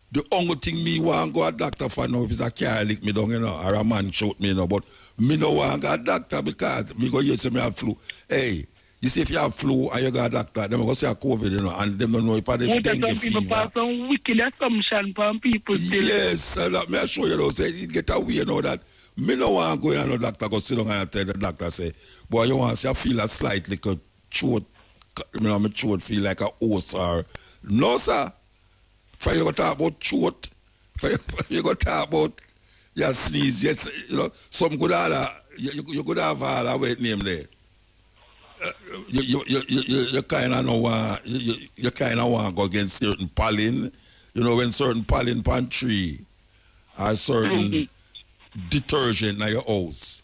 the only thing me want to go to doctor for now, if it's a car lick me down, you know, or a man shoot me, you know, but me no want to go to doctor because me go here say me have flu. Hey, you see if you have flu and you go to doctor, them go say a COVID, you know, and them don't know if I have dengue fever. People pass some wicked assumption from people still. Yes, me I show you, know, say, it get away, you know, that me no want to go in and the doctor go sit down and tell the doctor, say, boy, you want to say I feel a slight little throat, you know, my throat feel like a horse or, no, sir. For you go talk about throat, for you go talk about your sneeze, yes, you know, some good other, you could have all a wet name there. You kind of know you kind of want to go against certain pollen, you know, when certain pollen pan tree or certain detergent in your house.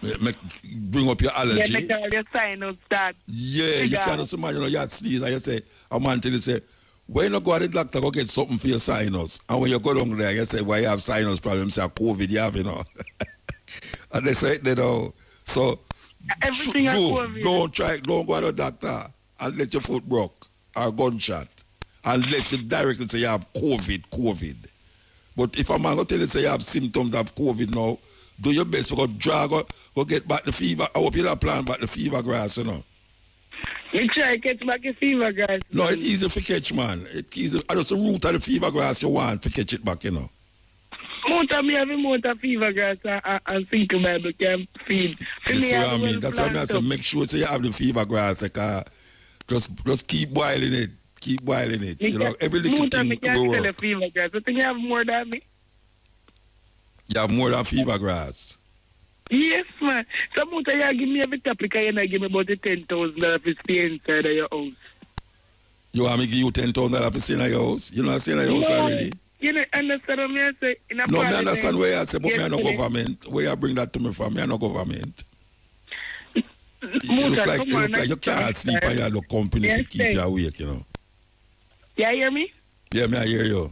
Bring up your allergy. Yeah, because your sinus start. Yeah, you can't see man, you know, you sneeze and you say, a man tell you say, why you not go to the doctor, go get something for your sinus? And when you go down there, you say, why you have sinus problems? Say, COVID, you have, you know. And they say, you know, so, everything don't go to the doctor unless your foot broke or gunshot. Unless you directly say you have COVID. But if a man go tell you say you have symptoms of COVID now, do your best to go get back the fever. I hope you don't plan back the fever grass, you know. You try to catch back the fever grass. No, it's easy to catch, man. It's easy. I just the root of the fever grass you want to catch it back, you know. Me have a mount of fever grass and think Bible can feed. That's what I mean. That's why I say make sure so you have the fever grass. Like, just keep boiling it. Keep boiling it. You know, every little thing will work. Fever grass. I think you have more than me. You have more than fever grass. Yes, man. Some you give me every topic and you give me about the $10,000 to stay inside of your house. You want me to give you $10,000 to stay in your house? You know stay in your house already? You don't understand what I say? No, I understand where I say, but me are no government. Where you bring that to me from? Me are no government. You look like you can't sleep and you have no company to keep you awake, you know. You hear me? Yeah, me I hear you.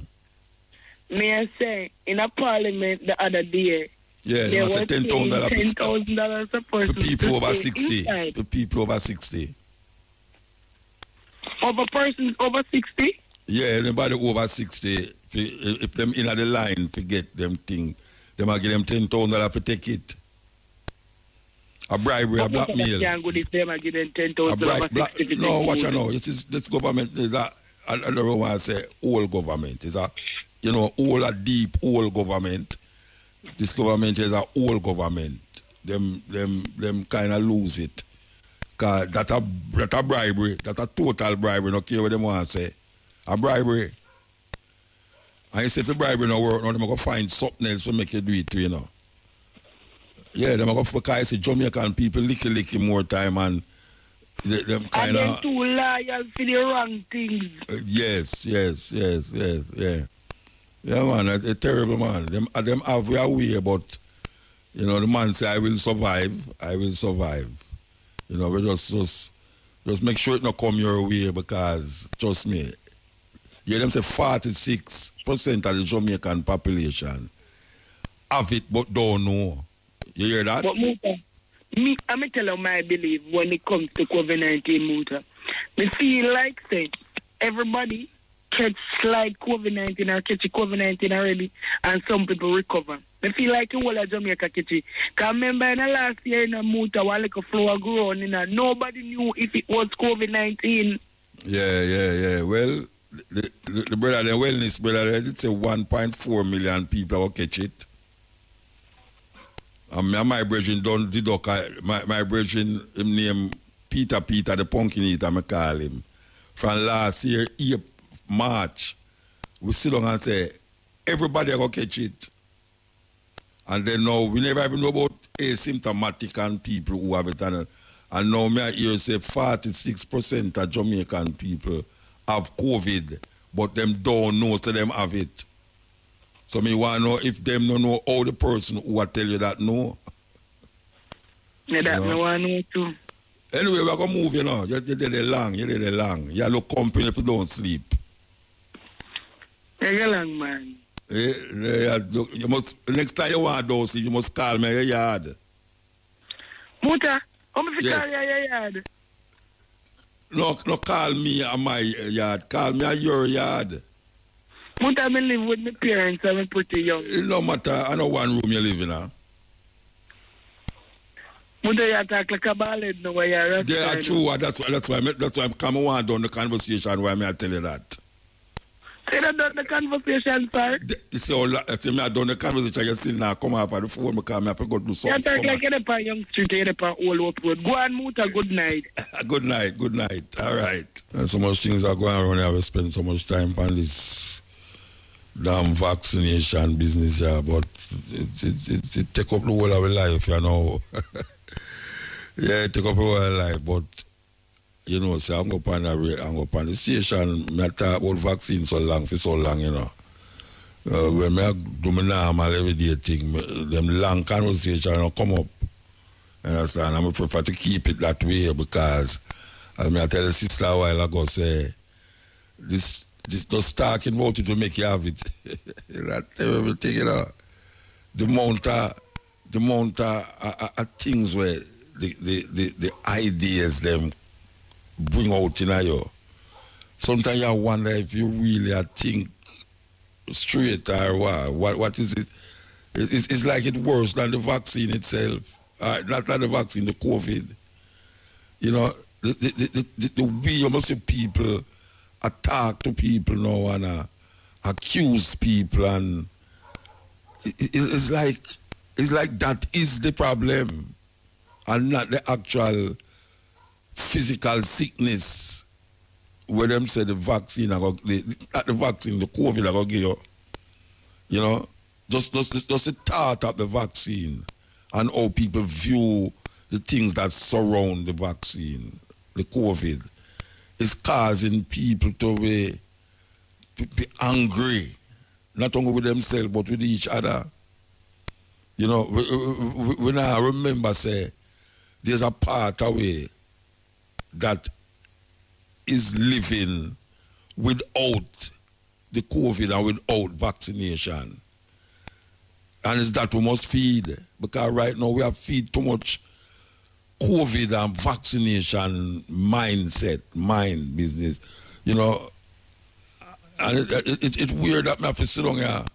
Me I say, in a parliament the other day, yeah, they want $10,000 a person for people over 60. Inside. For people over 60. Over persons over 60? Yeah, anybody over 60, if them in the line forget them thing, they might give them $10,000 to take it. A bribery, a blackmail. No, watch out now. This government is I don't want to say old government. It's a, you know, a deep old government. This government is a old government. Them kind of lose it. Cause that a bribery, that a total bribery. No care what them want to say. A bribery. And you say if the bribery no work, now they're going to find something else to make you do it too, you know. Yeah, they're going to, because I say Jamaican people licky more time and them kind of... And them too loyal for the wrong things. Yes. Yeah, man, a terrible man. Them have their way, but, you know, the man say, I will survive. You know, we just make sure it not come your way because, trust me, yeah, them say 46% of the Jamaican population have it but don't know. You hear that? But I'm tell you my belief when it comes to COVID-19, Muta. I feel like, say, everybody catch like COVID-19 or catch COVID-19 already, and some people recover. I feel like the whole of Jamaica catch it. Because remember in the last year in the Muta, while like a flower grown, you know, nobody knew if it was COVID-19. Yeah. Well, the brother, the wellness brother, it's a 1.4 million people will catch it. And my brethren don't deduct, my brethren, him name Peter the pumpkin eater, I call him. From last year, March, we sit down and say, everybody will catch it. And then now, we never even know about asymptomatic and people who have it. And now, I hear say 46% of Jamaican people have COVID, but them don't know so them have it. So me want to know if them don't know how the person who will tell you that know. Yeah, that me want to know too. Anyway, we're going to move, you know. You did it long. You look company if you don't sleep. Yeah, long, man. You must, next time you want to sleep, you must call me at your yard. Muta, how much you call you at your yard? No, call me at my yard. Call me at your yard. Muta, I live with my parents. I'm pretty young. It no matter. I know one room you live in, huh? Muta, you talk like a ballad now. Yeah, true. That's why I'm coming on down the conversation. Why I tell you that? Say that done the conversation, sir. See, I done the conversation. You still now come off of the phone because I have to go do something. You talk like you're on Young Street, you're on Old Up Road. Go on, Muta, good night. Good night. All right. And so much things are going on. I have spent so much time on this damn vaccination business here, but it take up the whole of our life, you know. Yeah, it take up the whole of our life, but you know, so I'm going to the station, I talk about vaccine for so long, you know. When I do my normal everyday thing, them long conversation don't come up. You understand? I prefer to keep it that way because, as I tell the sister a while ago, say, this just talking about it to make you have it. That everything, you know. The amount of things where the ideas them bring out in you. Sometimes you wonder if you really think straight or what is it? It's like it's worse than the vaccine itself. Not the vaccine, the COVID. You know, the way you must see people attack to people now and accuse people, and it's like that is the problem and not the actual physical sickness where them say the vaccine the COVID are gonna give you. You know, just the thought of the vaccine and how people view the things that surround the vaccine, the COVID, is causing people to be angry, not only with themselves but with each other. You know, when I remember say there's a part away that is living without the COVID and without vaccination. And it's that we must feed. Because right now we have feed too much COVID and vaccination mindset, mind business. You know, and it's weird that I have to sit down here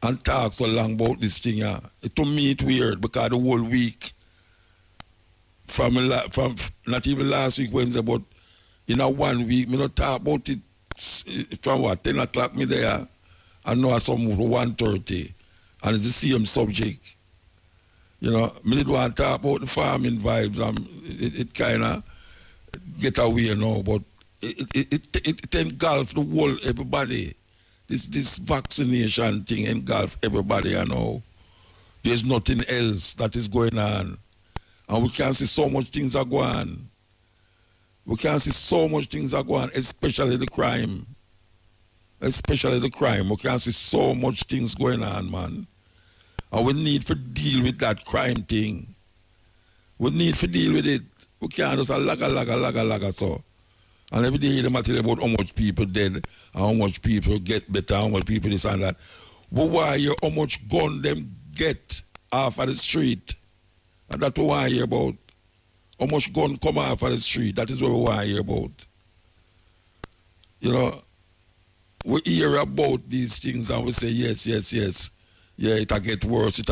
and talk so long about this thing here. To me it's weird because the whole week, from not even last week Wednesday, but in a 1 week, me not talk about it from 10 o'clock me there, and now I some move to 1:30, and it's the same subject. You know, me did want to talk about the farming vibes, and it kind of get away now, but it engulfs the whole everybody. This vaccination thing engulfs everybody, you know. There's nothing else that is going on. And we can see so much things are going on. We can see so much things are going on, especially the crime. Especially the crime. We can see so much things going on, man. And we need to deal with that crime thing. We need to deal with it. We can't just laga so. And every day they tell about how much people dead, and how much people get better, how much people this and that. But why you how much gun them get off of the street? And that's what we want to hear about. How much gun come off of the street? That is what we want to hear about. You know, we hear about these things and we say, yes. Yeah, it'll get worse. Of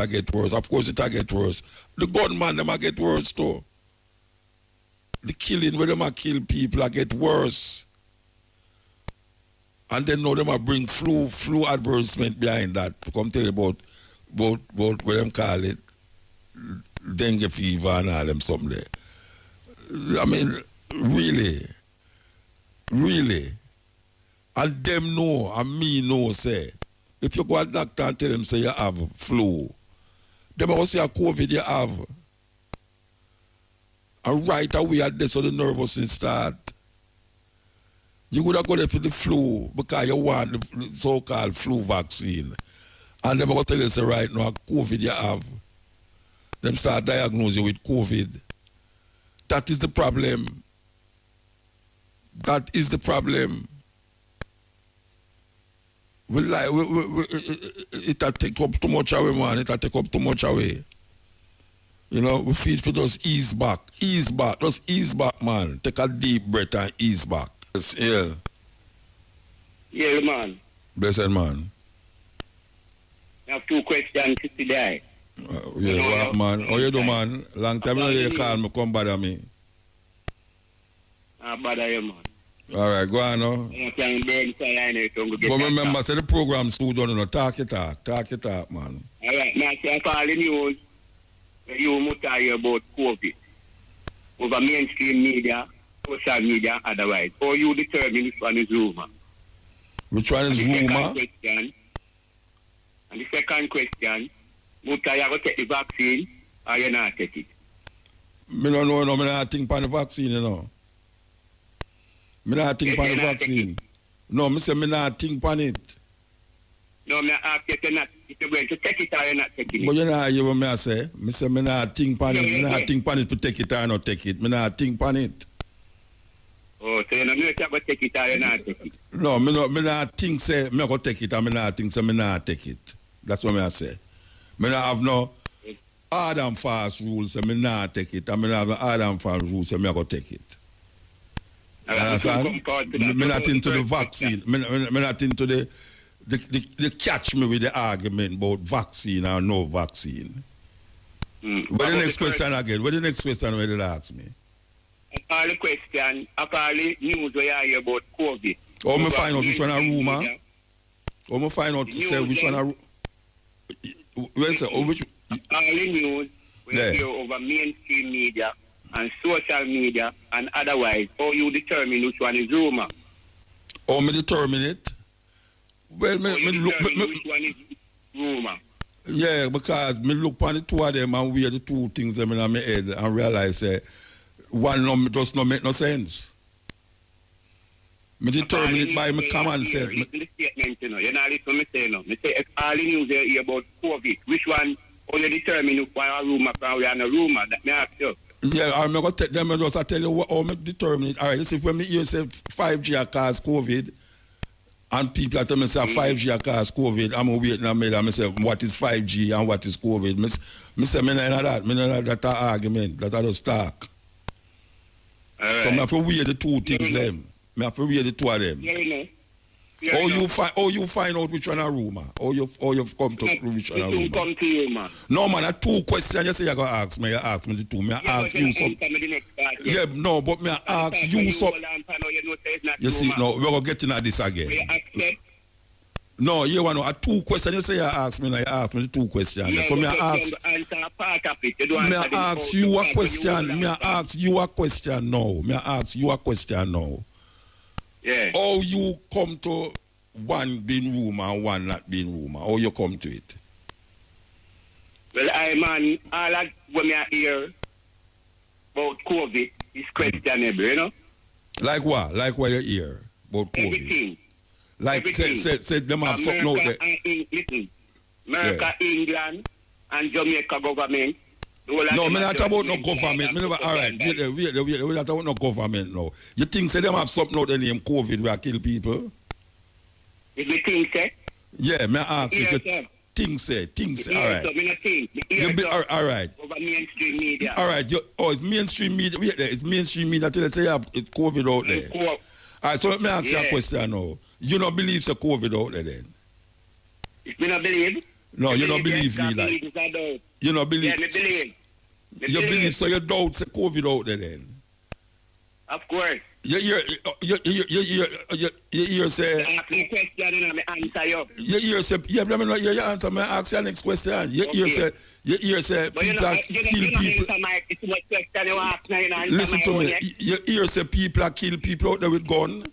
course, it'll get worse. The gunman, them will get worse too. The killing, where them will kill people, will get worse. And then now them will bring flu advertisement behind that to come tell you about what them call it, dengue fever and all them something there. I mean, really. And them know, and me know, say, if you go to a doctor and tell them, say, you have flu, them will say a COVID you have. And right away, that's how the nervous system start. You could have got there for the flu because you want the so-called flu vaccine. And they're going to tell you, say, right now, COVID you have. Them start diagnosing you with COVID. That is the problem. That is the problem. It'll take up too much away, man. It'll take up too much away. You know, we feel for just ease back. Ease back. Just ease back, man. Take a deep breath and ease back. Yeah. Yeah, man. Blessed man. I have 2 questions today. Yeah, what, man? How you do, man? Long time you call me, come bother me. I bother you, man. All right, go on now. But remember, say the program's too done, you know. Talk it talk, man. All right, now I call the news. You must hear about COVID over mainstream media, social media, otherwise. Or you determine which one is rumor. Which one is rumor? And the second question, must you go take the vaccine or you not take it? Me don't know, no, me not think on the vaccine, you know. Me not think on the vaccine. No, me say me not think on it. No, me ask you to not, if you're going to take it or you're not taking it. But you know hear what me say? Me say me not think on it. Me not think on it to take it or not take it. Me not think on it. Oh, so you know me not take it or you not take it? No, me not think say me go take it and me not think say me not take it. That's what I say. Me not have no hard and fast rules say me not take it, and me not have no hard and fast rules say me go take it. Me not into the vaccine. Me not into the catch me with the argument about vaccine or no vaccine. What the next question again? What the next question where they ask me? All the question, all the news we hear about COVID. Oh, me find out which one a rumor. Oh, me find out say which one a. Where say? Oh, which? All the news we hear over mainstream media and social media and otherwise. How you determine which one is rumor? Oh, me determine it. Well, me look. Which one is rumor? Yeah, because me look on the two of them and weigh the two things them in my head and realize one does not make no sense. Me determine it by my common sense. You're not listening to me say no. Me say if all the news you hear about COVID, which one how you determine why a rumor or a rumor? That me ask you. Yeah, I'm going to take them and just tell you how me determine it. All right, you see, when me hear say 5G cause COVID, and people tell me say 5G cause COVID, I'm waiting and me say what is 5G and what is COVID. Me say me not that. Me not that argument. That I just talk. Right. So I have to weigh the two things them. I have to weigh the two of them. How you find out which one a rumor? How you come to which one a rumor? Come to you, man. No, man, that's 2 questions. You say you're going to ask me. You ask me the 2. Me ask you something. Yeah, no, but me ask you something. You see, no, we're going to get into this again. No, you want to know 2 questions. You say you ask me, now you ask me the 2 questions. Yeah, so me ask you a question. Me ask you a question now. Me ask you a question now. Yeah. How you come to one being rumor and one not being rumor? How you come to it? Well, man, all that when I hear about COVID is questionable, you know? Like what? Like what you hear about COVID? Everything. Like say them have something out there. Listen, America, England, and Jamaica government. No, me not about no government. Me never, all right, wait, we not about no government now. You think say them have something out there named COVID where kill people? If you think say? Yeah, me ask you. Think say, all right. So me not think. All right. Over mainstream media. All right, it's mainstream media. Wait there, it's mainstream media till they say you have COVID out there. All right, so let me ask you a question now. You don't believe it's a COVID out there then? If me not believe? No, you don't believe me like. You don't believe? Yeah, me believe. You believe, so you doubt the COVID out there then? Of course. You hear say... Ask me a question and I answer you. You hear say... Yeah, but I mean, you answer me, ask your next question. You hear say people kill people... Listen to me. You hear say people kill people out there with gun?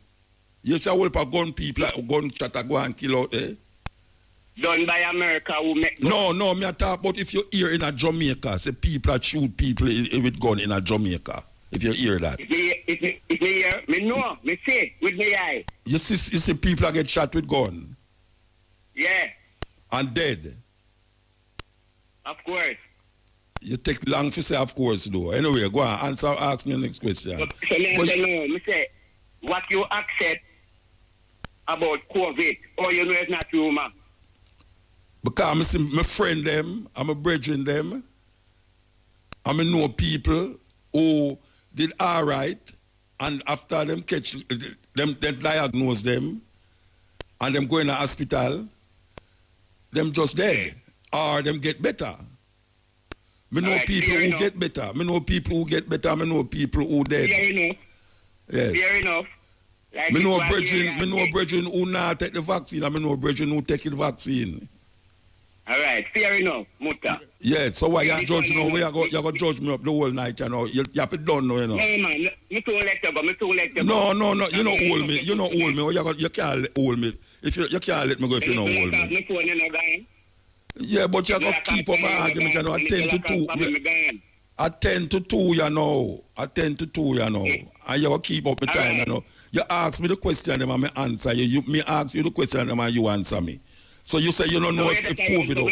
You say well for gun people, gun that go and kill out there? Done by America who make... No, me talk about if you hear in a Jamaica, say people shoot people with gun in a Jamaica. if you hear that. If me hear, me know, me see with me eye. You see people that get shot with gun Yeah, and dead. of course. You take long to say, of course, though. Anyway, go on, ask me the next question. So me say, what you accept about COVID, or you know it's not true, man? Because I see my friend them, I'm a brethren them, I know people who did all right, and after them catch them, they diagnose them, and them go in the hospital, them just dead, or them get better. Me know people who get better. Me know people who get better. Me know people who dead. Fair enough. Yes. Fair enough. Like Me know brethren who not take the vaccine, and me know brethren who take the vaccine. All right, fair enough, Muta. Yeah, so why you judge now? You go judge me up the whole night, you know. You have to done now, you know. Hey man, me too let you go. No, you don't hold me. You don't hold me. You can't hold me. If you can't let me go if you don't hold me. Yeah, but you got to keep up my argument, you know. At 10 to 2, you know. At 10 to 2, you know. And you got to keep up the time, you know. You ask me the question, and I answer you. Me ask you the question, and you answer me. So you say you don't know if COVID out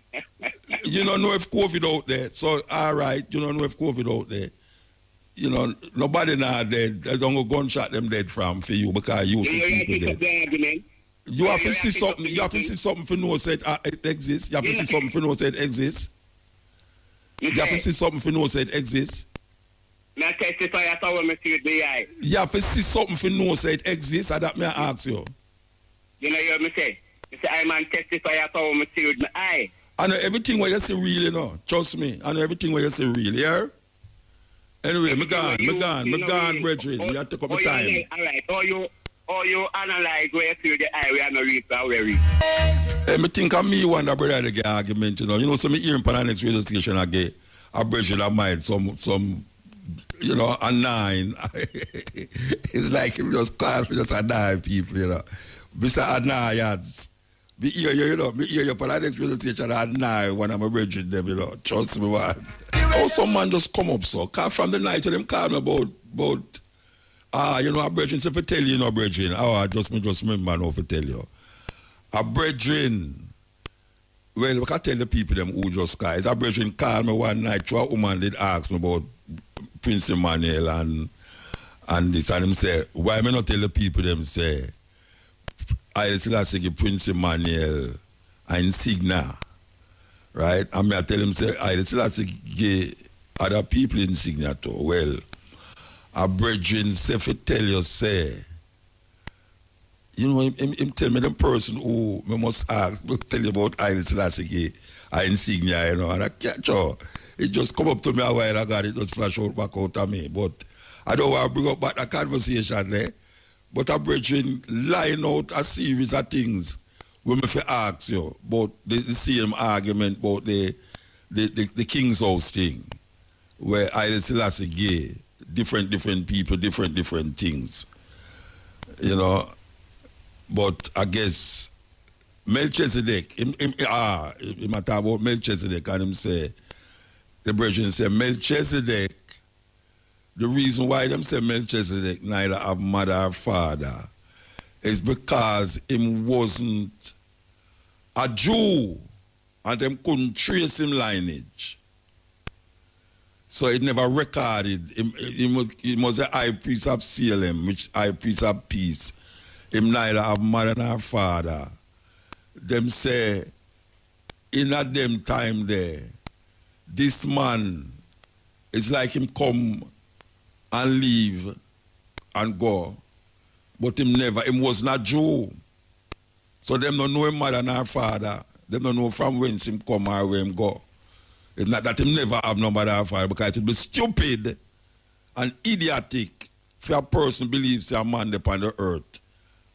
there. You don't know if COVID out there. So, all right, you don't know if COVID out there. You know, nobody now dead. They don't go gunshot them dead from for you because you see people dead. You have to see something. You have to see something for no say it exists. You have to see something for no say it exists. You have to see something for no say it exists. Me testify as how me see with the eye. You have to see something for no say it exists. And that me ask you. You know what me say? Me say I man testify as how me see with my eye. I know everything what you see real, you know. Trust me. I know everything what you see real, yeah? Anyway, me gone, brethren. You have to take up the time. All right. Or you analyze where you see with the eye, we are not read for where we. Hey, me think of me one that brother the get argument, you know. You know, so me hearing for the next radio station I get a brethren of mine, some you know, a 9. It's like him just call for just a 9 people, you know. Mr. Anayans. Me hear you, you know, me hear you for the next radio station at 9 when I'm a brethren them, you know. Trust me, man. Oh, some man just come up, so. From the night when them call me about you know, a brethren, so if I tell you, know, brethren, I just remember now if I tell you. A brethren, well, I can tell the people them who just call. A brethren called me one night, a woman did ask me about Prince Emmanuel and this, and him say, why me not tell the people them say, I still say Prince Emmanuel and Insignia, right? And I tell him say, I still say other people in Insignia too. Well, a brethren say, if I tell you, say, you know, him tell me the person who me must ask, tell you about Haile Selassie, Insignia, you know, and I catch her. It just come up to me a while ago, it just flash out back out of me. But I don't want to bring up back the conversation there. But a brethren line out a series of things when me ask you about the same argument about the King's House thing, where Haile Selassie gay, different people, different things. You know. But I guess Melchizedek, him talk about Melchizedek, and him say, the brethren say Melchizedek, the reason why them say Melchizedek neither have mother or father is because him wasn't a Jew and them couldn't trace him lineage. So it never recorded. He was a high priest of Salem, which high priest of peace. Him neither have mother nor father. Them say, in a them time there, this man is like him come and leave and go, but him was not Jew. So them don't know him mother nor father. Them don't know from whence him come or where him go. It's not that him never have no mother or father, because it would be stupid and idiotic for a person believes a man upon the earth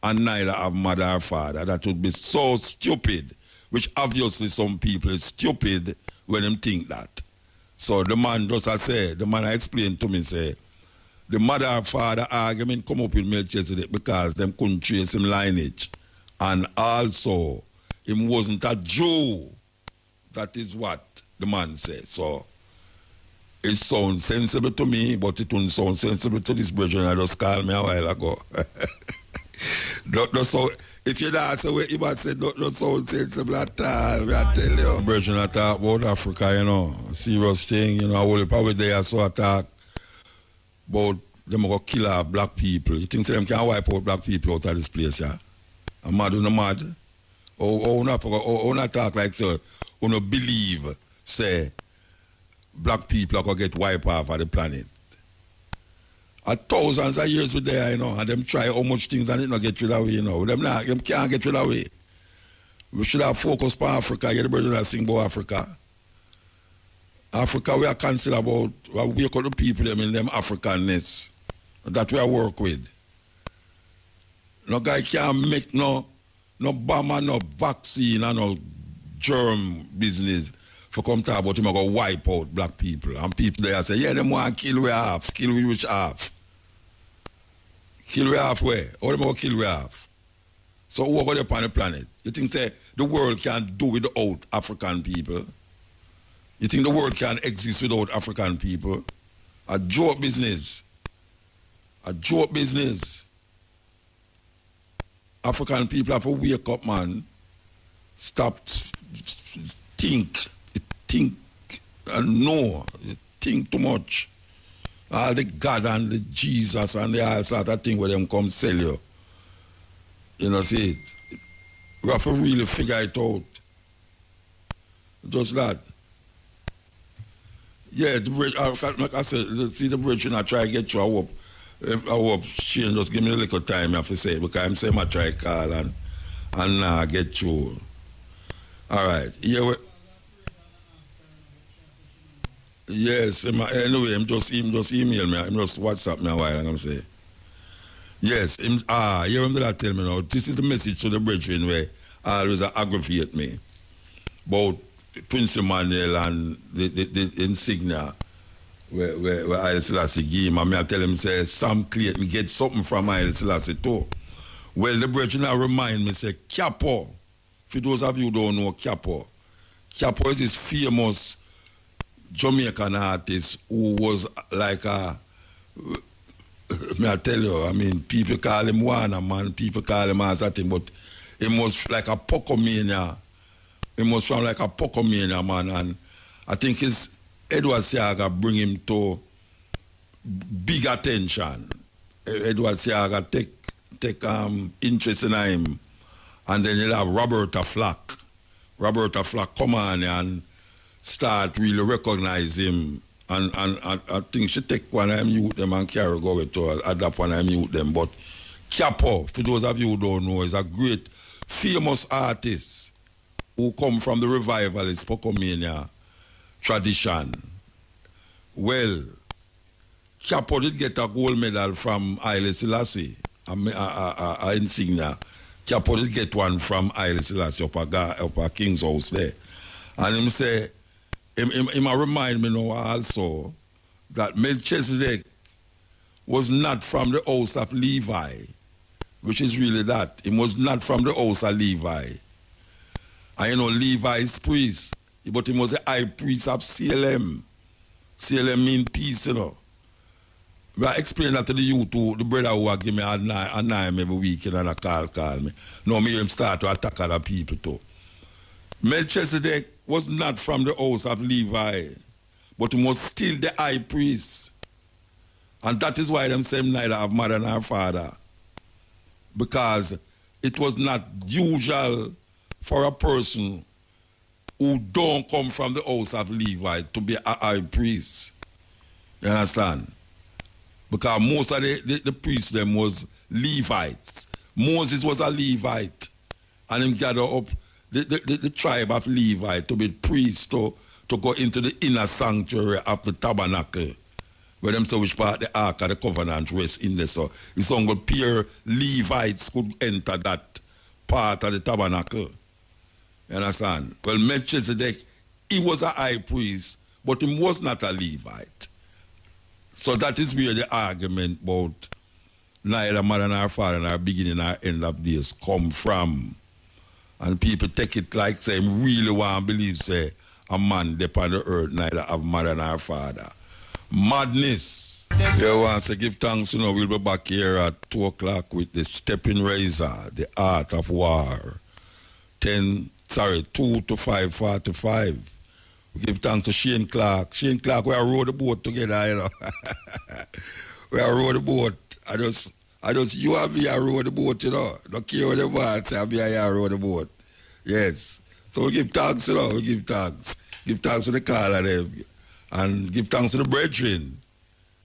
and neither have mother or father. That would be so stupid, which obviously some people is stupid when them think that. So the man, just I say, the man I explained to me, say, the mother or father argument come up with Melchizedek because them couldn't trace him lineage. And also, him wasn't a Jew. That is what the man said. So, it sounds sensible to me, but it wouldn't sound sensible to this brethren I just called me a while ago. Not so, if you ask the way he was said, not sound sensible at all, I tell you. Brethren I talk about Africa, you know, serious thing, you know, I will probably there so I talk about them going to kill our black people. You think them can wipe out black people out of this place, yeah? I'm mad or not mad? Or not talk like so, or not believe, say, black people are going to get wiped off of the planet. Thousands of years with there, you know, and them try how much things and it not get rid of, you know. Them can't get rid of it. We should have focused on Africa. Yeah, the brothers that sing about Africa. Africa, we are concerned about, we are the people them in them Africanness that we are work with. No guy can't make no bomb and no vaccine and no germ business for come talk about him and go wipe out black people. And people there say, yeah, them want to kill we half. Kill we which half? Kill we half where? Or them want to kill we half? So who are going upon the planet? You think say the world can't do without African people? You think the world can exist without African people? A joke business. A joke business. African people have to wake up, man. Stop. Think and know. Think too much. All the God and the Jesus and the all sort of thing where them come sell you. You know, see, we have to really figure it out. Just that. Yeah, like I said, see the bridge and I try to get you. I hope she just give me a little time, I have to say, because I'm saying I try to call and get you. All right. Yeah, yes, anyway, him just email me, him just WhatsApp me a while, I'm say. Yes, you remember that tell me now, this is the message to the brethren where always aggravate me about Prince Emmanuel and the insignia where Haile Selassie give him, and I tell him, say, Sam Clayton get something from Haile Selassie too. Well, the brethren remind me, say, Capo, for those of you who don't know Capo is this famous Jamaican artist who was like may I tell you, I mean, people call him Warner, man, people call him as that thing, but he was like a Pocomania. He was from like a Pocomania, man, and I think it's Edward Seaga bring him to big attention. Edward Seaga take interest in him, and then you'll have Roberta Flack. Roberta Flack come on and start really recognize him, and I think she take one of them youth them and carry go with to adapt one of them youth them. But Capo, for those of you who don't know, is a great famous artist who come from the revivalist Pocomania tradition. Well, Capo did get a gold medal from Haile Selassie, a insignia. Capo did get one from Haile Selassie up a King's house there. And him say, him remind me now also that Melchizedek was not from the house of Levi, which is really that. He was not from the house of Levi. And you know, Levi is priest, but he was the high priest of CLM. CLM mean peace, you know. I explain that to the youth, the brother who give me a name every week and a call me. Now me him start to attack other people too. Melchizedek was not from the house of Levi, but he was still the high priest. And that is why them say neither have mother nor father. Because it was not usual for a person who don't come from the house of Levi to be a high priest. You understand? Because most of the priests them was Levites. Moses was a Levite. And him gathered up the tribe of Levi to be priests to go into the inner sanctuary of the tabernacle. Where them say which part the Ark of the Covenant rests in there. So it's only pure Levites could enter that part of the tabernacle. You understand? Well, Melchizedek, he was a high priest, but he was not a Levite. So that is where the argument about neither mother nor father nor beginning nor end of days come from. And people take it like say really want to believe say a man upon the earth neither have mother nor father. Madness. You want to give thanks, you know, we'll be back here at 2 o'clock with the Stepping Razor, the Art of War. 2 to 5:45. We give thanks to Shane Clark. Shane Clark, we are rowed the boat together, you know. We are rowed the boat. I just, you and me are rowed the boat, you know. Don't care what the man say, me and you are rowed the boat. Yes. So we give thanks, you know, we give thanks. Give thanks to the caller them. And give thanks to the brethren.